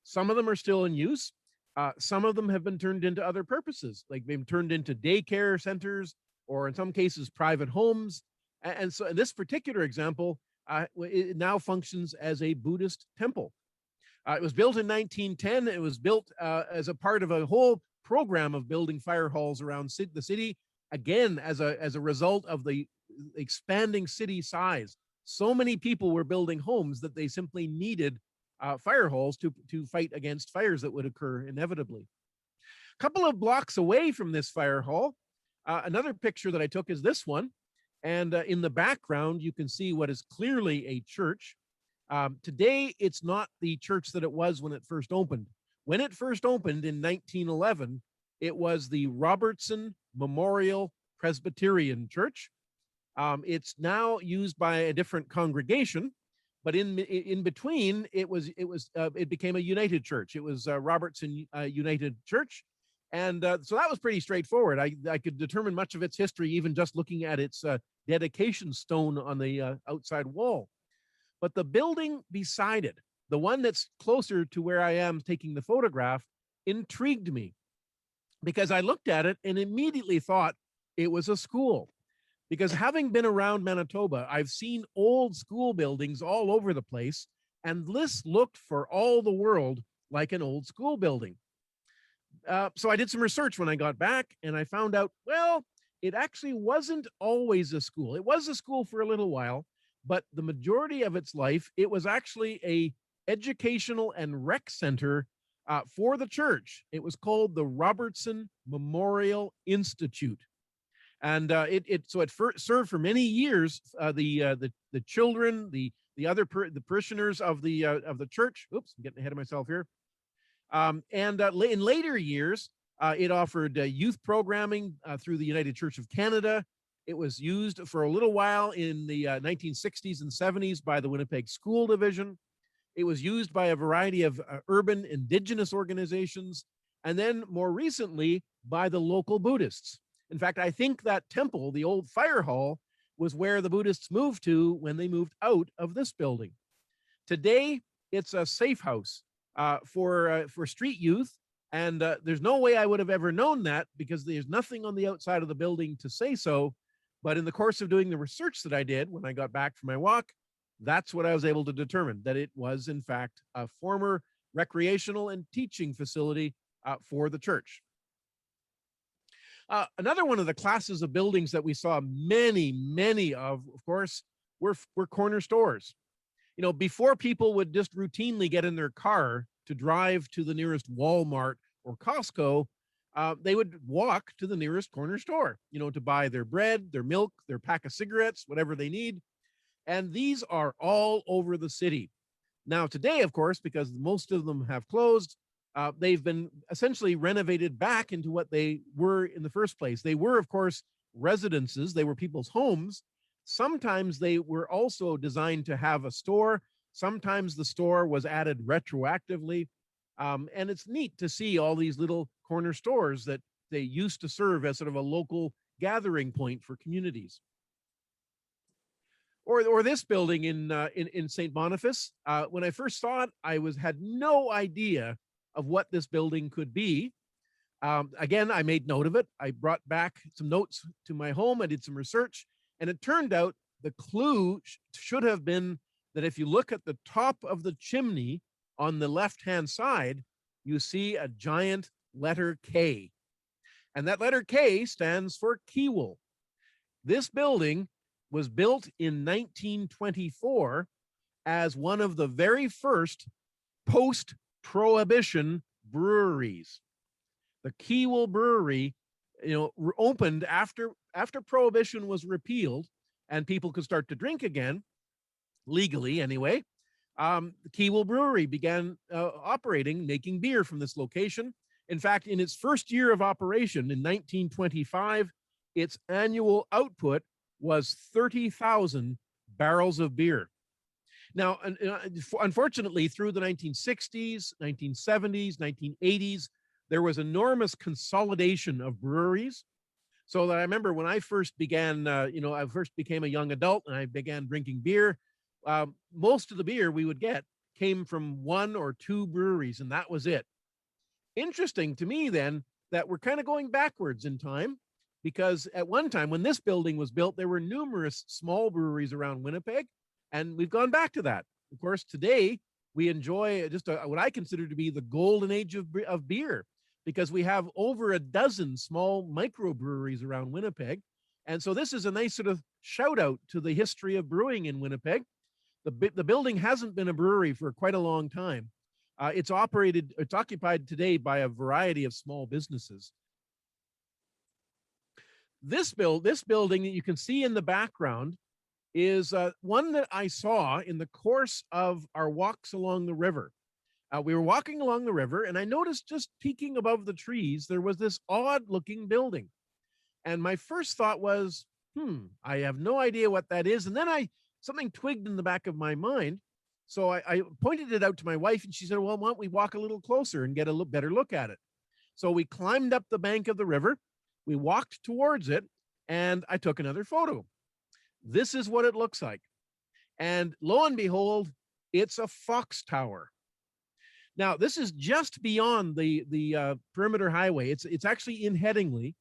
Some of them are still in use. Some of them have been turned into other purposes, like they've been turned into daycare centers, or in some cases, private homes. And so in this particular example, it now functions as a Buddhist temple. It was built in 1910. It was built as a part of a whole program of building fire halls around the city, again, as a result of the expanding city size. So many people were building homes that they simply needed fire halls to fight against fires that would occur inevitably. A couple of blocks away from this fire hall, another picture that I took is this one. And in the background, you can see what is clearly a church. Today, it's not the church that it was when it first opened. When it first opened in 1911, it was the Robertson Memorial Presbyterian Church. It's now used by a different congregation, but in between, it became a United Church. It was Robertson United Church. And so that was pretty straightforward. I could determine much of its history even just looking at its dedication stone on the outside wall. But the building beside it, the one that's closer to where I am taking the photograph, intrigued me because I looked at it and immediately thought it was a school. Because having been around Manitoba, I've seen old school buildings all over the place, and this looked for all the world like an old school building. So I did some research when I got back, and I found out, well, it actually wasn't always a school. It was a school for a little while, but the majority of its life, it was actually a educational and rec center for the church. It was called the Robertson Memorial Institute. And it served for many years the children, the parishioners of the church. Oops, I'm getting ahead of myself here. In later years, it offered youth programming through the United Church of Canada. It was used for a little while in the 1960s and 70s by the Winnipeg School Division. It was used by a variety of urban indigenous organizations, and then more recently by the local Buddhists. In fact, I think that temple, the old fire hall, was where the Buddhists moved to when they moved out of this building. Today, it's a safe house for street youth, and there's no way I would have ever known that because there's nothing on the outside of the building to say so. But in the course of doing the research that I did when I got back from my walk, that's what I was able to determine, that it was, in fact, a former recreational and teaching facility for the church. Another one of the classes of buildings that we saw many of course, were corner stores. You know, before people would just routinely get in their car to drive to the nearest Walmart or Costco, they would walk to the nearest corner store, you know, to buy their bread, their milk, their pack of cigarettes, whatever they need. And these are all over the city. Now, today, of course, because most of them have closed, they've been essentially renovated back into what they were in the first place. They were, of course, residences. They were people's homes. Sometimes they were also designed to have a store. Sometimes the store was added retroactively. And it's neat to see all these little corner stores that they used to serve as sort of a local gathering point for communities. Or this building in St. Boniface. When I first saw it, I had no idea of what this building could be. Again, I made note of it. I brought back some notes to my home. I did some research, and it turned out the clue should have been that if you look at the top of the chimney on the left-hand side, you see a giant letter K. And that letter K stands for Keewal. This building was built in 1924 as one of the very first post-prohibition breweries. The Keewal Brewery, you know, opened after prohibition was repealed and people could start to drink again, legally anyway. The Keewal Brewery began operating, making beer from this location. In fact, in its first year of operation in 1925, its annual output was 30,000 barrels of beer. Now, unfortunately, through the 1960s, 1970s, 1980s, there was enormous consolidation of breweries. So that I remember when I first began, I first became a young adult and I began drinking beer. Most of the beer we would get came from one or two breweries, and that was it. Interesting to me then that we're kind of going backwards in time, because at one time when this building was built, there were numerous small breweries around Winnipeg, and we've gone back to that. Of course, today we enjoy just what I consider to be the golden age of beer, because we have over a dozen small microbreweries around Winnipeg. And so this is a nice sort of shout out to the history of brewing in Winnipeg. The building hasn't been a brewery for quite a long time. It's occupied today by a variety of small businesses. This building that you can see in the background is one that I saw in the course of our walks along the river. We were walking along the river, and I noticed just peeking above the trees, there was this odd-looking building. And my first thought was, I have no idea what that is. And then something twigged in the back of my mind. So I pointed it out to my wife, and she said, well, why don't we walk a little closer and get a better look at it? So we climbed up the bank of the river, we walked towards it, and I took another photo. This is what it looks like. And lo and behold, it's a fox tower. Now, this is just beyond the perimeter highway. It's actually in Headingley,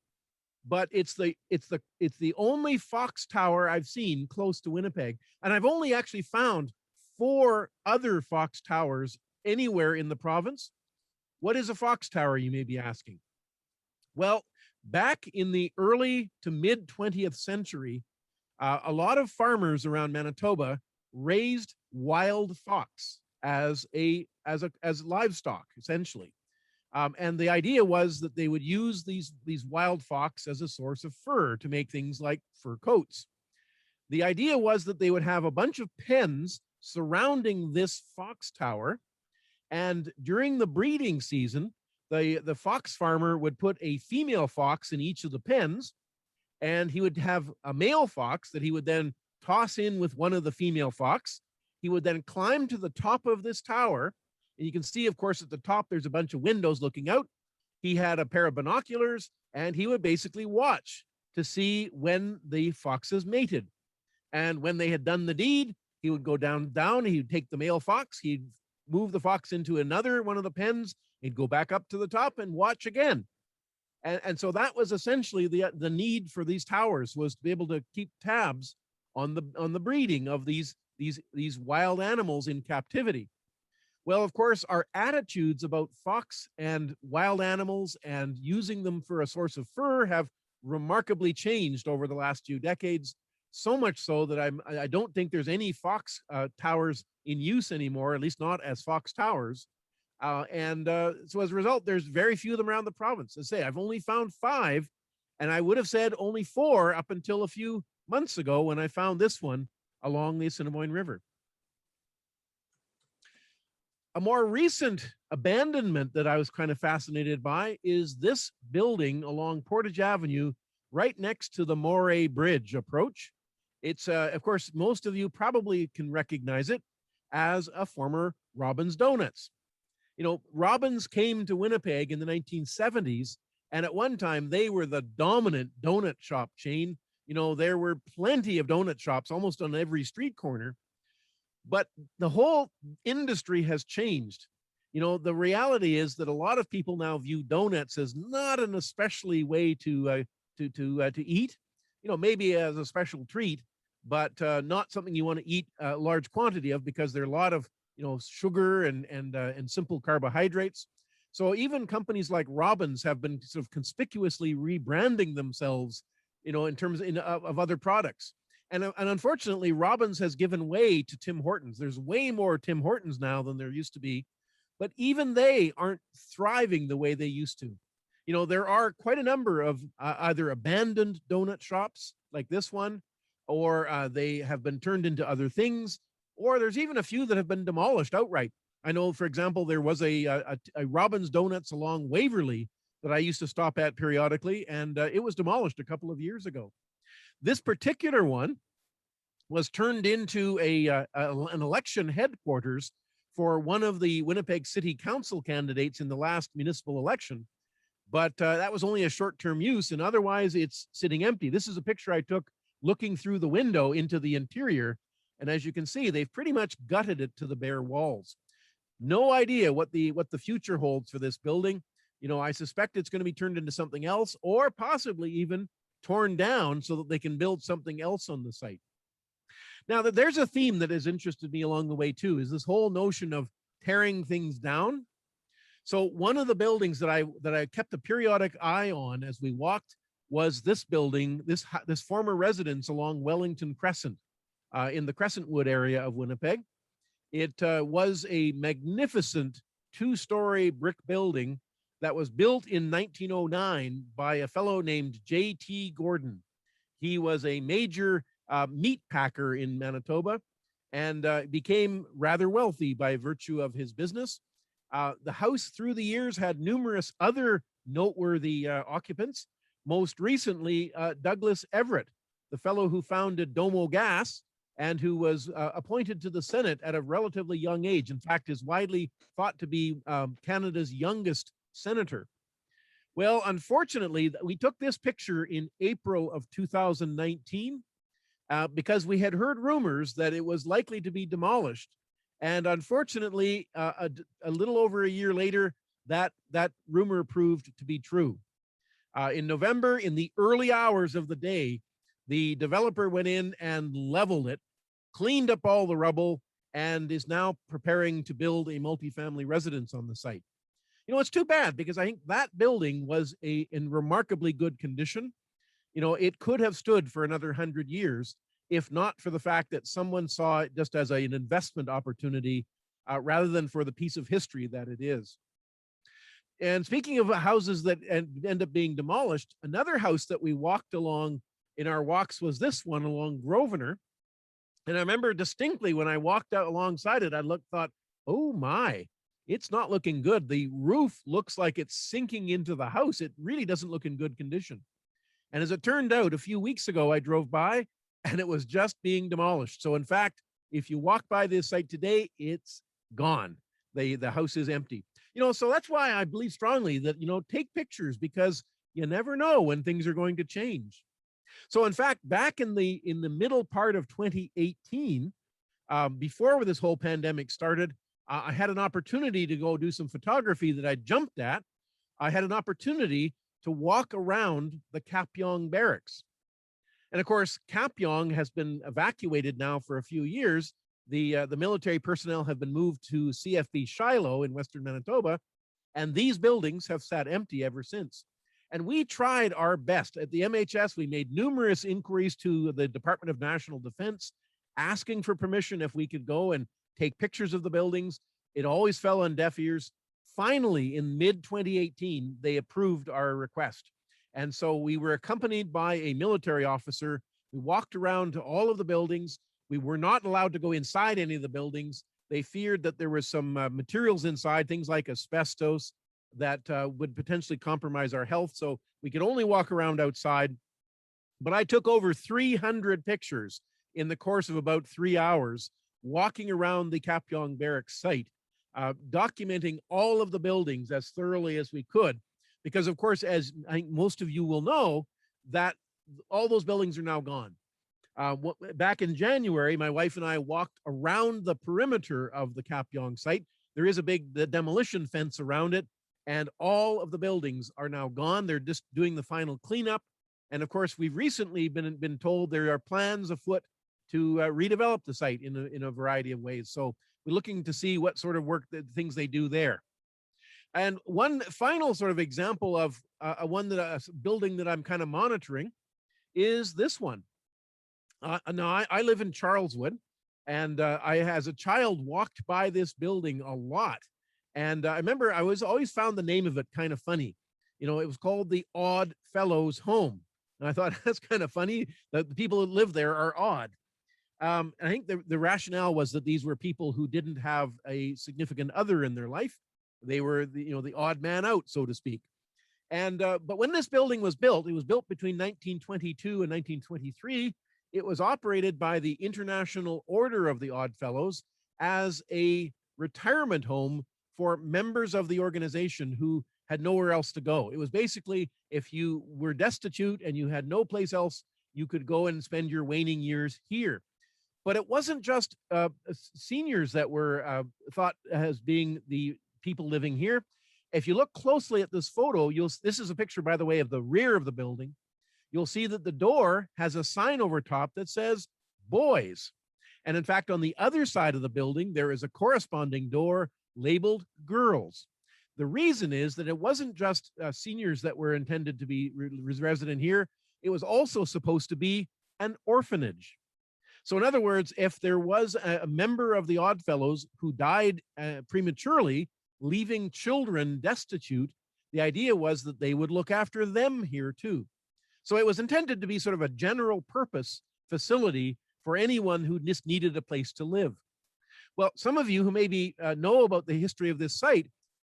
but it's the only fox tower I've seen close to Winnipeg. And I've only actually found 4 other fox towers anywhere in the province. What is a fox tower, you may be asking? Well, back in the early to mid 20th century, a lot of farmers around Manitoba raised wild fox as livestock, essentially. And the idea was that they would use these wild fox as a source of fur to make things like fur coats. The idea was that they would have a bunch of pens surrounding this fox tower, and during the breeding season, the fox farmer would put a female fox in each of the pens, and he would have a male fox that he would then toss in with one of the female fox. He would then climb to the top of this tower, and you can see, of course, at the top, there's a bunch of windows looking out. He had a pair of binoculars, and he would basically watch to see when the foxes mated. And when they had done the deed, he would go down, he'd take the male fox, he'd move the fox into another one of the pens, he'd go back up to the top and watch again. And so that was essentially the need for these towers, was to be able to keep tabs on the breeding of these wild animals in captivity. Well, of course, our attitudes about fox and wild animals and using them for a source of fur have remarkably changed over the last few decades. So much so that I don't think there's any fox towers in use anymore, at least not as fox towers. So as a result, there's very few of them around the province. As I say, I've only found 5, and I would have said only 4 up until a few months ago when I found this one along the Assiniboine River. A more recent abandonment that I was kind of fascinated by is this building along Portage Avenue, right next to the Moray Bridge approach. It's, of course, most of you probably can recognize it as a former Robin's Donuts. You know, Robin's came to Winnipeg in the 1970s, and at one time they were the dominant donut shop chain. You know, there were plenty of donut shops almost on every street corner. But the whole industry has changed. You know, the reality is that a lot of people now view donuts as not an especially way to eat. You know, maybe as a special treat, but not something you want to eat a large quantity of, because there are a lot of, you know, sugar and simple carbohydrates. So even companies like Robin's have been sort of conspicuously rebranding themselves, you know, in terms of other products. And unfortunately, Robin's has given way to Tim Hortons. There's way more Tim Hortons now than there used to be, but even they aren't thriving the way they used to. You know, there are quite a number of either abandoned donut shops like this one, or they have been turned into other things, or there's even a few that have been demolished outright. I know, for example, there was a Robin's Donuts along Waverly that I used to stop at periodically, and it was demolished a couple of years ago. This particular one was turned into an election headquarters for one of the Winnipeg City Council candidates in the last municipal election. But that was only a short-term use, and otherwise it's sitting empty. This is a picture I took looking through the window into the interior. And as you can see, they've pretty much gutted it to the bare walls. No idea what the future holds for this building. You know, I suspect it's going to be turned into something else, or possibly even torn down so that they can build something else on the site. Now, there's a theme that has interested me along the way too, is this whole notion of tearing things down. So one of the buildings that I kept a periodic eye on as we walked was this building, this former residence along Wellington Crescent in the Crescentwood area of Winnipeg. It was a magnificent 2-story brick building that was built in 1909 by a fellow named J.T. Gordon. He was a major meat packer in Manitoba and became rather wealthy by virtue of his business. The house through the years had numerous other noteworthy occupants. Most recently, Douglas Everett, the fellow who founded Domo Gas and who was appointed to the Senate at a relatively young age. In fact, is widely thought to be Canada's youngest senator. Well, unfortunately, we took this picture in April of 2019 because we had heard rumors that it was likely to be demolished. And unfortunately, a little over a year later, that rumor proved to be true. In November, in the early hours of the day, the developer went in and leveled it, cleaned up all the rubble, and is now preparing to build a multifamily residence on the site. You know, it's too bad because I think that building was in remarkably good condition. You know, it could have stood for another 100 years, if not for the fact that someone saw it just as an investment opportunity rather than for the piece of history that it is. And speaking of houses that end up being demolished, another house that we walked along in our walks was this one along Grosvenor. And I remember distinctly when I walked out alongside it, I thought, oh my, it's not looking good. The roof looks like it's sinking into the house. It really doesn't look in good condition. And as it turned out, a few weeks ago, I drove by and it was just being demolished. So in fact, if you walk by this site today, it's gone. The house is empty. You know, so that's why I believe strongly that, you know, take pictures because you never know when things are going to change. So in fact, back in the middle part of 2018, before this whole pandemic started, I had an opportunity to go do some photography that I jumped at. I had an opportunity to walk around the Kapyong barracks. And of course, Kapyong has been evacuated now for a few years, The military personnel have been moved to CFB Shiloh in Western Manitoba, and these buildings have sat empty ever since. And we tried our best. At the MHS, we made numerous inquiries to the Department of National Defense, asking for permission if we could go and take pictures of the buildings. It always fell on deaf ears. Finally, in mid-2018, they approved our request. And so we were accompanied by a military officer. We walked around to all of the buildings. We were not allowed to go inside any of the buildings. They feared that there was some materials inside, things like asbestos, that would potentially compromise our health. So we could only walk around outside. But I took over 300 pictures in the course of about 3 hours, walking around the Kapyong Barracks site, documenting all of the buildings as thoroughly as we could. Because of course, as I think most of you will know, that all those buildings are now gone. Back in January, my wife and I walked around the perimeter of the Kapyong site. There is a big demolition fence around it, and all of the buildings are now gone. They're just doing the final cleanup. And of course, we've recently been told there are plans afoot to redevelop the site in a variety of ways. So we're looking to see what sort of work, things they do there. And one final sort of example of a building that I'm kind of monitoring is this one. Now I live in Charleswood, and I, as a child, walked by this building a lot. And I remember I always found the name of it kind of funny. You know, it was called the Odd Fellows Home. And I thought, that's kind of funny that the people who live there are odd. I think the rationale was that these were people who didn't have a significant other in their life. They were the odd man out, so to speak. And but when this building was built, it was built between 1922 and 1923. It was operated by the International Order of the Odd Fellows as a retirement home for members of the organization who had nowhere else to go. It was basically, if you were destitute and you had no place else, you could go and spend your waning years here. But it wasn't just seniors that were thought as being the people living here. If you look closely at this photo, this is a picture, by the way, of the rear of the building. You'll see that the door has a sign over top that says boys. And in fact, on the other side of the building, there is a corresponding door labeled girls. The reason is that it wasn't just seniors that were intended to be resident here. It was also supposed to be an orphanage. So in other words, if there was a member of the Odd Fellows who died prematurely, leaving children destitute, the idea was that they would look after them here too. So it was intended to be sort of a general purpose facility for anyone who just needed a place to live. Well, some of you who maybe know about the history of this site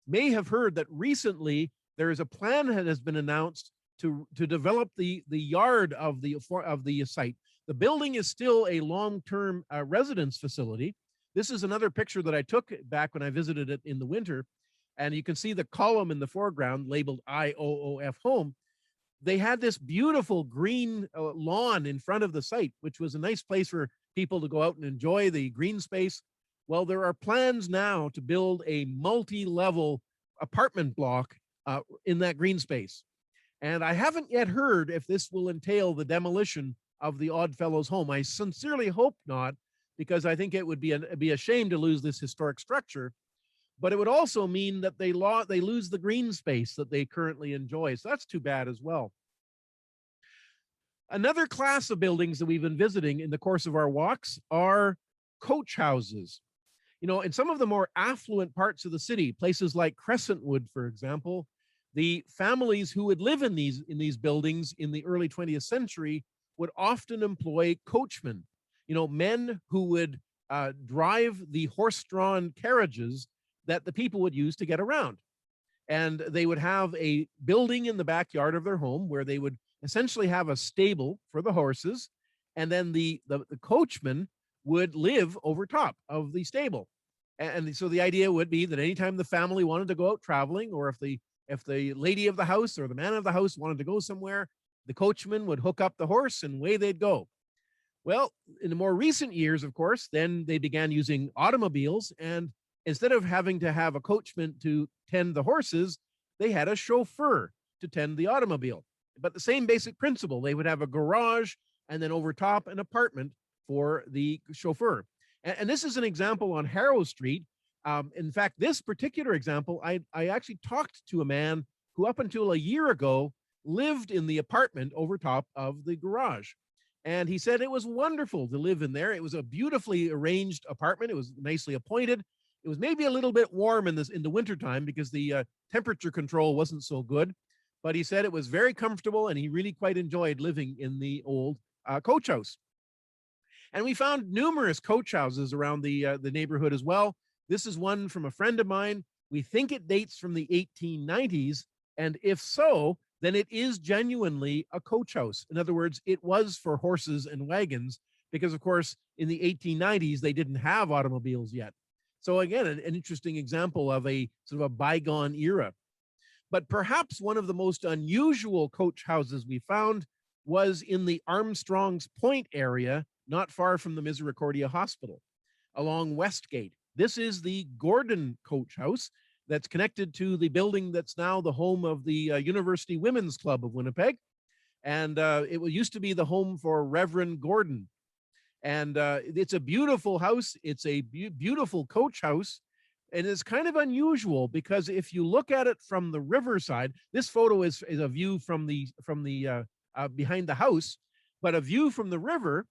may have heard that recently there is a plan that has been announced to develop the yard of the site. The building is still a long-term residence facility. This is another picture that I took back when I visited it in the winter. And you can see the column in the foreground labeled IOOF Home. They had this beautiful green lawn in front of the site, which was a nice place for people to go out and enjoy the green space. Well, there are plans now to build a multi-level apartment block in that green space. And I haven't yet heard if this will entail the demolition of the Odd Fellows home. I sincerely hope not, because I think it would be a shame to lose this historic structure. But it would also mean that they lose the green space that they currently enjoy. So that's too bad as well. Another class of buildings that we've been visiting in the course of our walks are coach houses. You know, in some of the more affluent parts of the city, places like Crescentwood, for example, the families who would live in these buildings in the early 20th century would often employ coachmen, you know, men who would drive the horse-drawn carriages that the people would use to get around. And they would have a building in the backyard of their home where they would essentially have a stable for the horses. And then the coachman would live over top of the stable. And so the idea would be that anytime the family wanted to go out traveling, or if the lady of the house or the man of the house wanted to go somewhere, the coachman would hook up the horse and away they'd go. Well, in the more recent years, of course, then they began using automobiles, and instead of having to have a coachman to tend the horses, they had a chauffeur to tend the automobile. But the same basic principle, they would have a garage and then over top an apartment for the chauffeur. And this is an example on Harrow Street. In fact, this particular example, I actually talked to a man who up until a year ago lived in the apartment over top of the garage. And he said it was wonderful to live in there. It was a beautifully arranged apartment. It was nicely appointed. It was maybe a little bit warm in the wintertime because the temperature control wasn't so good. But he said it was very comfortable and he really quite enjoyed living in the old coach house. And we found numerous coach houses around the neighborhood as well. This is one from a friend of mine. We think it dates from the 1890s. And if so, then it is genuinely a coach house. In other words, it was for horses and wagons because, of course, in the 1890s, they didn't have automobiles yet. So again, an interesting example of a sort of a bygone era. But perhaps one of the most unusual coach houses we found was in the Armstrong's Point area, not far from the Misericordia Hospital, along Westgate. This is the Gordon Coach House that's connected to the building that's now the home of the University Women's Club of Winnipeg. And it used to be the home for Reverend Gordon. And it's a beautiful house. It's a beautiful coach house. And it's kind of unusual because if you look at it from the riverside, this photo is a view from the behind the house, but a view from the river,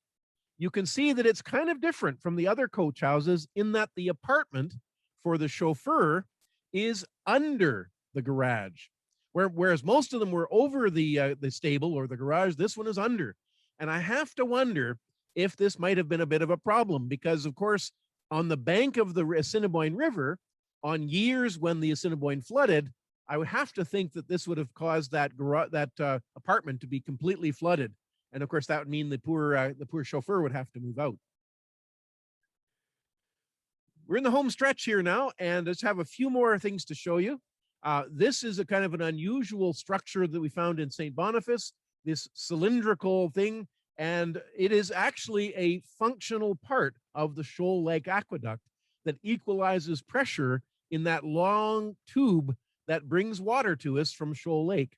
you can see that it's kind of different from the other coach houses in that the apartment for the chauffeur is under the garage, whereas most of them were over the stable or the garage. This one is under, and I have to wonder if this might have been a bit of a problem because, of course, on the bank of the Assiniboine River, on years when the Assiniboine flooded, I would have to think that this would have caused that apartment to be completely flooded, and of course that would mean the poor chauffeur would have to move out. We're in the home stretch here now, and let's have a few more things to show you. This is a kind of an unusual structure that we found in St. Boniface, this cylindrical thing, and it is actually a functional part of the Shoal Lake Aqueduct that equalizes pressure in that long tube that brings water to us from Shoal Lake.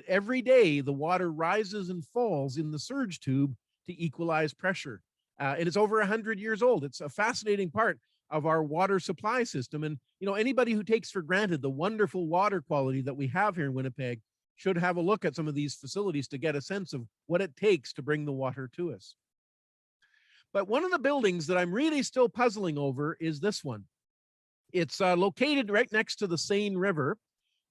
Every day, the water rises and falls in the surge tube to equalize pressure. And it's over 100 years old. It's a fascinating part of our water supply system. And, you know, anybody who takes for granted the wonderful water quality that we have here in Winnipeg should have a look at some of these facilities to get a sense of what it takes to bring the water to us. But one of the buildings that I'm really still puzzling over is this one. It's located right next to the Seine River.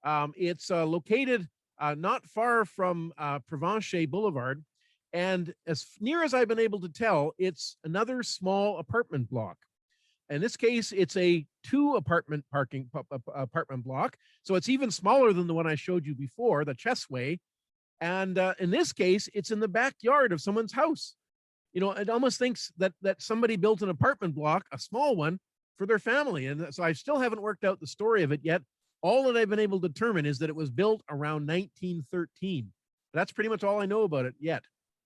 It's located not far from Provencher Boulevard. And as near as I've been able to tell, it's another small apartment block. In this case, it's a 2 apartment block. So it's even smaller than the one I showed you before, the Chessway. And in this case, it's in the backyard of someone's house. You know, it almost thinks that somebody built an apartment block, a small one, for their family. And so I still haven't worked out the story of it yet. All that I've been able to determine is that it was built around 1913. That's pretty much all I know about it yet.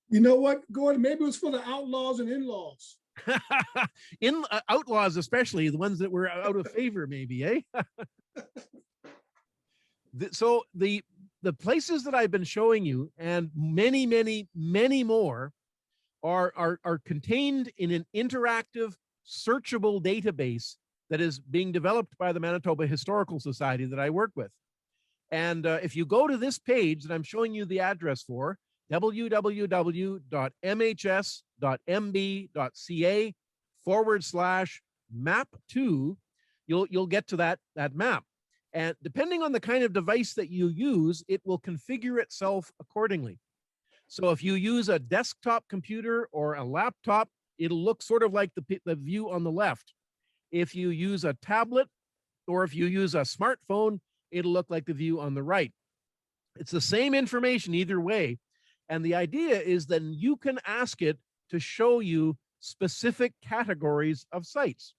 You know what, Gordon? Maybe it was for the outlaws and in-laws. In outlaws, especially the ones that were out of favor, maybe, eh? So the places that I've been showing you, and many, many, many more, are contained in an interactive, searchable database that is being developed by the Manitoba Historical Society that I work with. And if you go to this page that I'm showing you the address for, www.mhs.mb.ca/map2, you'll get to that map. And depending on the kind of device that you use, it will configure itself accordingly. So if you use a desktop computer or a laptop, it'll look sort of like the view on the left. If you use a tablet or if you use a smartphone, it'll look like the view on the right. It's the same information either way. And the idea is that you can ask it to show you specific categories of sites.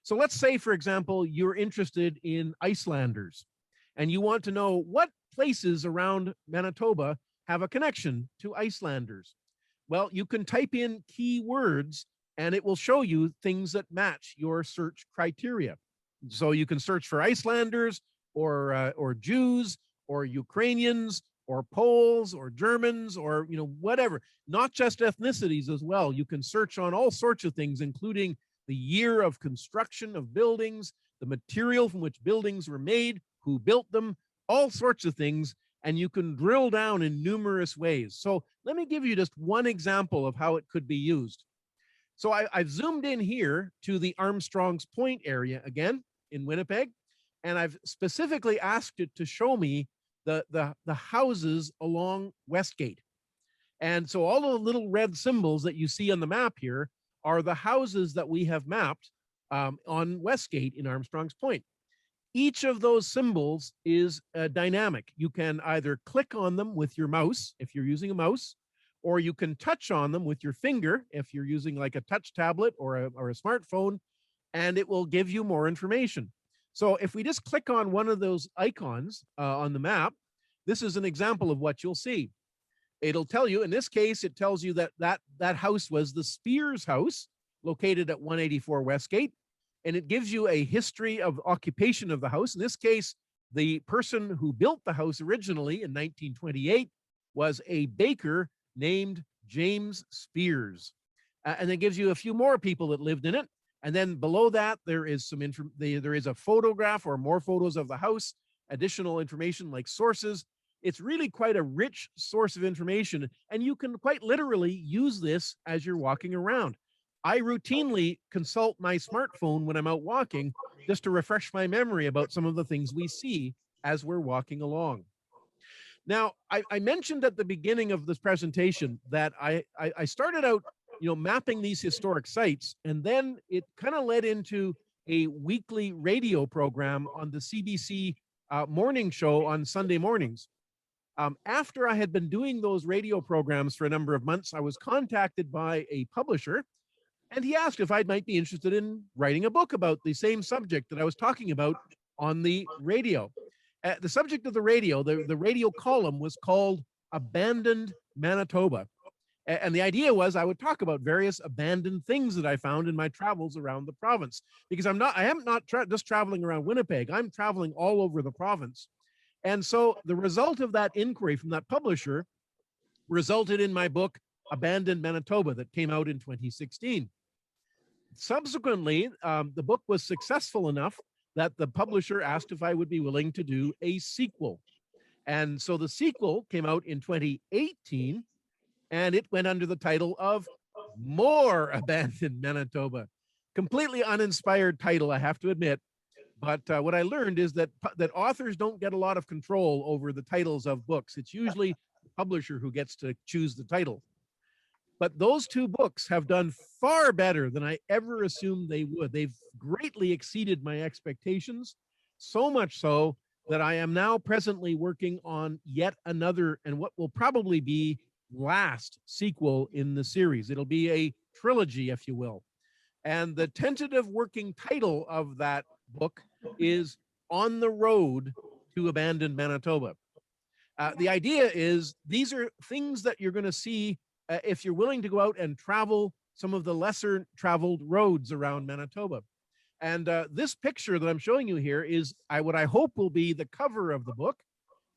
So let's say, for example, you're interested in Icelanders and you want to know what places around Manitoba have a connection to Icelanders. Well, you can type in keywords and it will show you things that match your search criteria. So you can search for Icelanders or Jews or Ukrainians or Poles or Germans or, you know, whatever, not just ethnicities as well. You can search on all sorts of things, including the year of construction of buildings, the material from which buildings were made, who built them, all sorts of things, and you can drill down in numerous ways. So let me give you just one example of how it could be used. So I've zoomed in here to the Armstrong's Point area again in Winnipeg, and I've specifically asked it to show me the houses along Westgate. And so all of the little red symbols that you see on the map here are the houses that we have mapped on Westgate in Armstrong's Point. Each of those symbols is dynamic. You can either click on them with your mouse, if you're using a mouse, or you can touch on them with your finger, if you're using like a touch tablet or a smartphone, and it will give you more information. So if we just click on one of those icons on the map, this is an example of what you'll see. It'll tell you, in this case, it tells you that house was the Spears house, located at 184 Westgate, and it gives you a history of occupation of the house. In this case, the person who built the house originally in 1928 was a baker named James Spears. And it gives you a few more people that lived in it. And then below that, there is there is a photograph or more photos of the house, additional information like sources. It's really quite a rich source of information, and you can quite literally use this as you're walking around. I routinely consult my smartphone when I'm out walking just to refresh my memory about some of the things we see as we're walking along. Now, I mentioned at the beginning of this presentation that I started out, mapping these historic sites, and then it kind of led into a weekly radio program on the CBC morning show on Sunday mornings. After I had been doing those radio programs for a number of months, I was contacted by a publisher, and he asked if I might be interested in writing a book about the same subject that I was talking about on the radio. The subject of the radio, the radio column was called Abandoned Manitoba. And the idea was I would talk about various abandoned things that I found in my travels around the province, because I am not just traveling around Winnipeg, I'm traveling all over the province. And so the result of that inquiry from that publisher resulted in my book, Abandoned Manitoba, that came out in 2016. Subsequently, the book was successful enough that the publisher asked if I would be willing to do a sequel. And so the sequel came out in 2018, and it went under the title of More Abandoned Manitoba. Completely uninspired title, I have to admit. But what I learned is that authors don't get a lot of control over the titles of books. It's usually the publisher who gets to choose the title. But those two books have done far better than I ever assumed they would. They've greatly exceeded my expectations, so much so that I am now presently working on yet another, and what will probably be last sequel in the series. It'll be a trilogy, if you will. And the tentative working title of that book is On the Road to Abandoned Manitoba. The idea is these are things that you're going to see if you're willing to go out and travel some of the lesser traveled roads around Manitoba. And this picture that I'm showing you here is what I hope will be the cover of the book.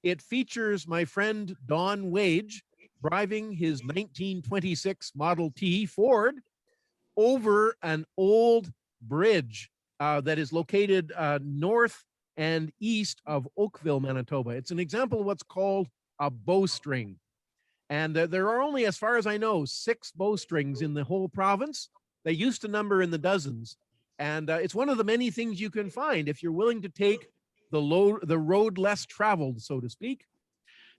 It features my friend Don Wage driving his 1926 Model T Ford over an old bridge that is located north and east of Oakville, Manitoba. It's an example of what's called a bowstring. And there are only, as far as I know, 6 bowstrings in the whole province. They used to number in the dozens. And it's one of the many things you can find if you're willing to take the road less traveled, so to speak.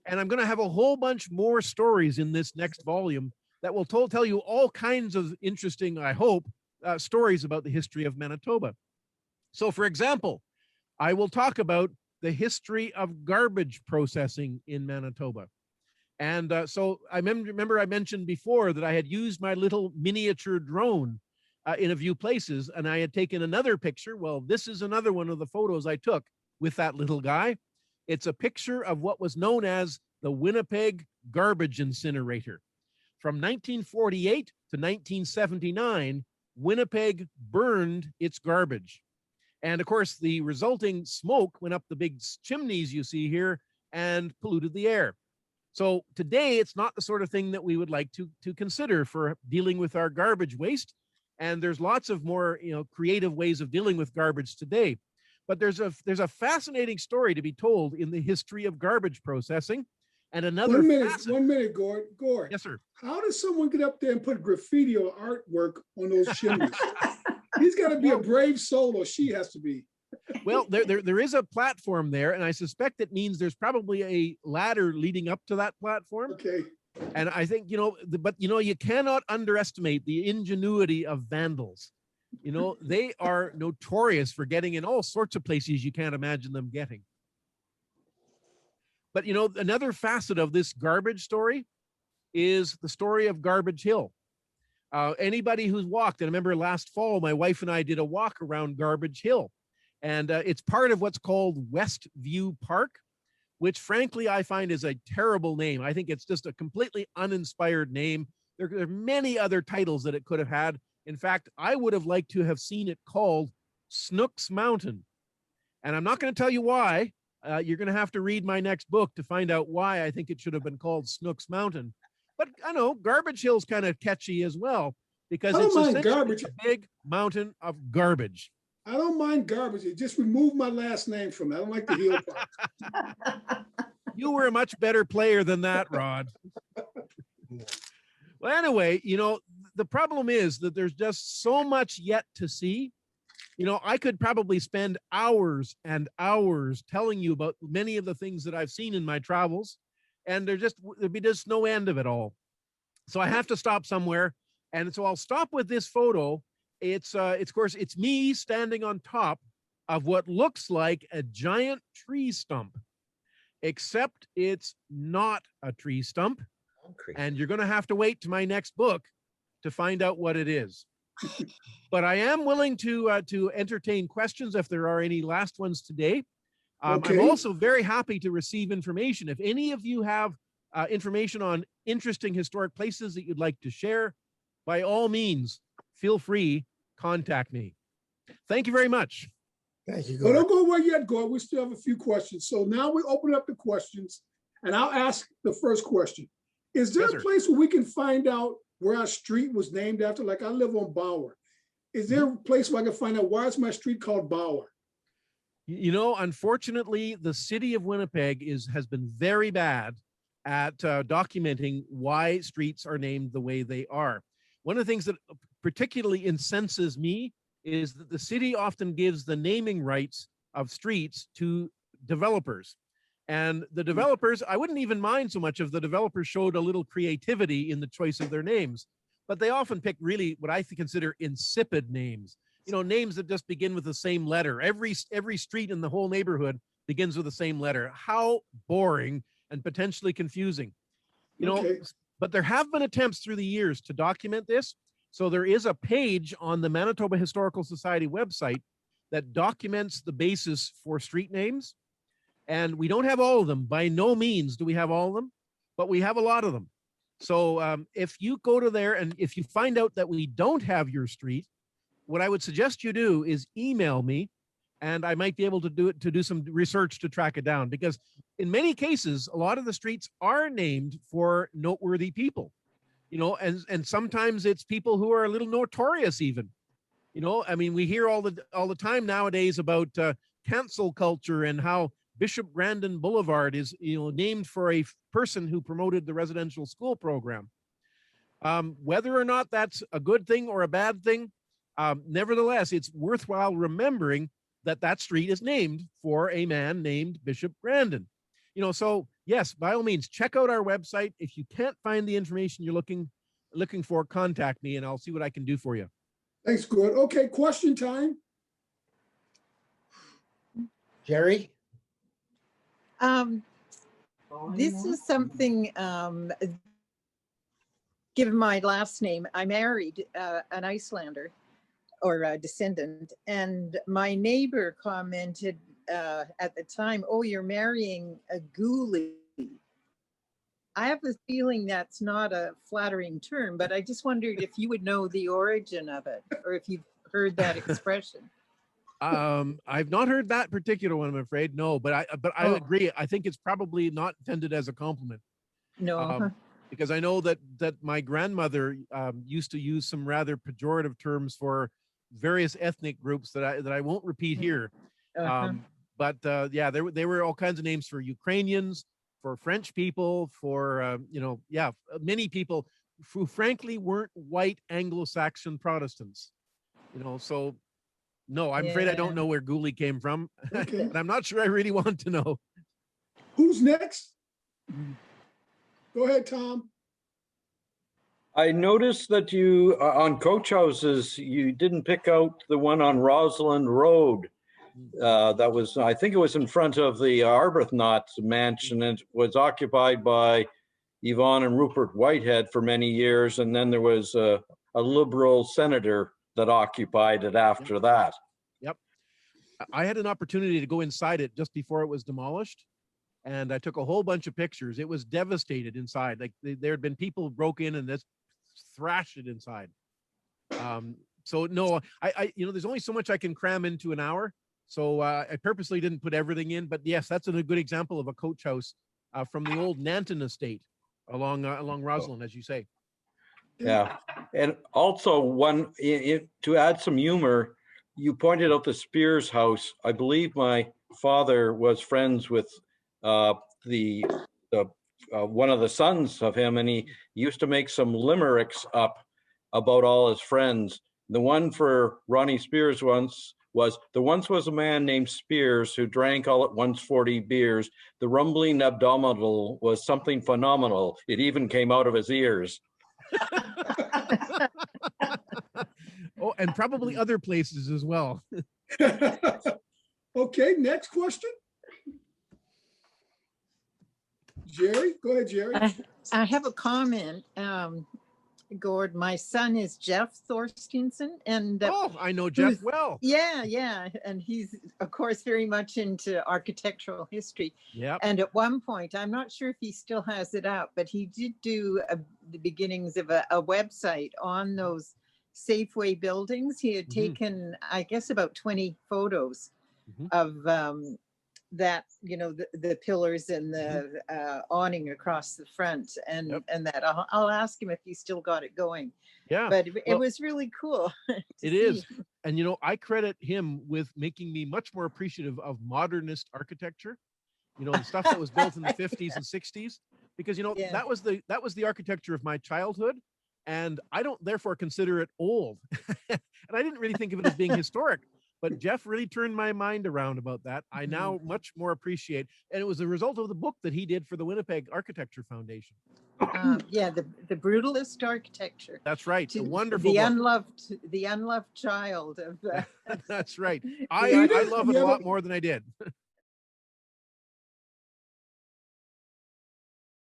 And I'm going to have a whole bunch more stories in this next volume that will tell you all kinds of interesting, I hope, stories about the history of Manitoba. So, for example, I will talk about the history of garbage processing in Manitoba. And so I remember I mentioned before that I had used my little miniature drone in a few places, and I had taken another picture. Well, this is another one of the photos I took with that little guy. It's a picture of what was known as the Winnipeg garbage incinerator. From 1948 to 1979, Winnipeg burned its garbage. And of course, the resulting smoke went up the big chimneys you see here and polluted the air. So today, it's not the sort of thing that we would like to consider for dealing with our garbage waste. And there's lots of more, creative ways of dealing with garbage today. But there's a fascinating story to be told in the history of garbage processing. And another 1 minute, Gord. Yes, sir. How does someone get up there and put graffiti or artwork on those chimneys? He's got to be a brave soul, or she has to be. Well, there is a platform there, and I suspect it means there's probably a ladder leading up to that platform. Okay. And I think, you cannot underestimate the ingenuity of vandals. They are notorious for getting in all sorts of places you can't imagine them getting. But, another facet of this garbage story is the story of Garbage Hill. Anybody who's walked, and I remember last fall, my wife and I did a walk around Garbage Hill. And it's part of what's called Westview Park, which frankly, I find is a terrible name. I think it's just a completely uninspired name. There are many other titles that it could have had. In fact, I would have liked to have seen it called Snook's Mountain. And I'm not going to tell you why. You're going to have to read my next book to find out why I think it should have been called Snook's Mountain. But I know Garbage Hill's kind of catchy as well, because it's essentially a big mountain of garbage. I don't mind garbage. Just remove my last name from it. I don't like the hill part. You were a much better player than that, Rod. Well, anyway, the problem is that there's just so much yet to see. I could probably spend hours and hours telling you about many of the things that I've seen in my travels, and there'd be just no end of it all. So I have to stop somewhere. And so I'll stop with this photo. It's of course, it's me standing on top of what looks like a giant tree stump, except it's not a tree stump. And you're going to have to wait to my next book to find out what it is. But I am willing to entertain questions if there are any last ones today. Okay. I'm also very happy to receive information. If any of you have information on interesting historic places that you'd like to share, by all means, feel free, contact me. Thank you very much. Thank you, Well, Gordon. don't go away yet, Gord. We still have a few questions. So now we open up the questions, and I'll ask the first question. Is there Yes, a sir. place where we can find out where our street was named after? Like I live on Bauer. Is there a place where I can find out why is my street called Bauer? Unfortunately, the city of Winnipeg has been very bad at documenting why streets are named the way they are. One of the things that particularly incenses me is that the city often gives the naming rights of streets to developers. And the developers, I wouldn't even mind so much if the developers showed a little creativity in the choice of their names, but they often pick really what I consider insipid names. Names that just begin with the same letter. Every street in the whole neighborhood begins with the same letter. How boring and potentially confusing. Okay. But there have been attempts through the years to document this. So there is a page on the Manitoba Historical Society website that documents the basis for street names. And we don't have all of them. By no means do we have all of them, but we have a lot of them. So if you go to there and if you find out that we don't have your street, what I would suggest you do is email me, and I might be able to do some research to track it down, because in many cases, a lot of the streets are named for noteworthy people, and sometimes it's people who are a little notorious even. We hear all the time nowadays about cancel culture and how Bishop Grandin Boulevard is, named for a person who promoted the residential school program. Whether or not that's a good thing or a bad thing, nevertheless, it's worthwhile remembering that street is named for a man named Bishop Grandin. So yes, by all means, check out our website. If you can't find the information you're looking for, contact me and I'll see what I can do for you. Thanks, Gord. Okay, question time. Jerry? This is something, given my last name, I married an Icelander or a descendant, and my neighbor commented at the time, "Oh, you're marrying a ghoulie." I have a feeling that's not a flattering term, but I just wondered if you would know the origin of it, or if you've heard that expression. I've not heard that particular one, I'm afraid. No, but I agree. I think it's probably not intended as a compliment. No. because I know that my grandmother used to use some rather pejorative terms for various ethnic groups that I won't repeat here. Uh-huh. But yeah, there were all kinds of names for Ukrainians, for French people, for many people who frankly weren't white Anglo-Saxon Protestants. So no, I'm afraid I don't know where Ghoulie came from, Okay. and I'm not sure I really want to know. Who's next? Go ahead, Tom. I noticed that you, on coach houses, you didn't pick out the one on Rosalind Road. That was, I think it was in front of the Arbuthnot mansion. It was occupied by Yvonne and Rupert Whitehead for many years. And then there was a Liberal senator that occupied it after that. Yep. I had an opportunity to go inside it just before it was demolished. And I took a whole bunch of pictures. It was devastated inside. Like there had been people broke in and just thrashed it inside. So no, I there's only so much I can cram into an hour. So I purposely didn't put everything in. But yes, that's a good example of a coach house from the old Nanton estate along Rosalind, as you say. Yeah. And also to add some humor, you pointed out the Spears house. I believe my father was friends with one of the sons of him, and he used to make some limericks up about all his friends. The one for Ronnie Spears once was, there once was a man named Spears who drank all at once 40 beers. The rumbling abdominal was something phenomenal. It even came out of his ears. Oh, and probably other places as well. Okay, next question. Jerry, go ahead, Jerry. I have a comment. Gord, my son is Jeff Thorstensen, and I know Jeff well. Yeah, and he's of course very much into architectural history. Yeah. And at one point, I'm not sure if he still has it out, but he did do the beginnings of a website on those Safeway buildings. He had taken, I guess, about 20 photos of that, the pillars and the awning across the front, and that I'll ask him if he's still got it going. Yeah, but it was really cool. It is. And I credit him with making me much more appreciative of modernist architecture, the stuff that was built in the 50s and 60s, because that was the architecture of my childhood, and I don't therefore consider it old. And I didn't really think of it as being historic. But Jeff really turned my mind around about that. I now much more appreciate, and it was a result of the book that he did for the Winnipeg Architecture Foundation. Yeah, the brutalist architecture. That's right. A wonderful the book. unloved child of. That's right. I love it a lot more than I did.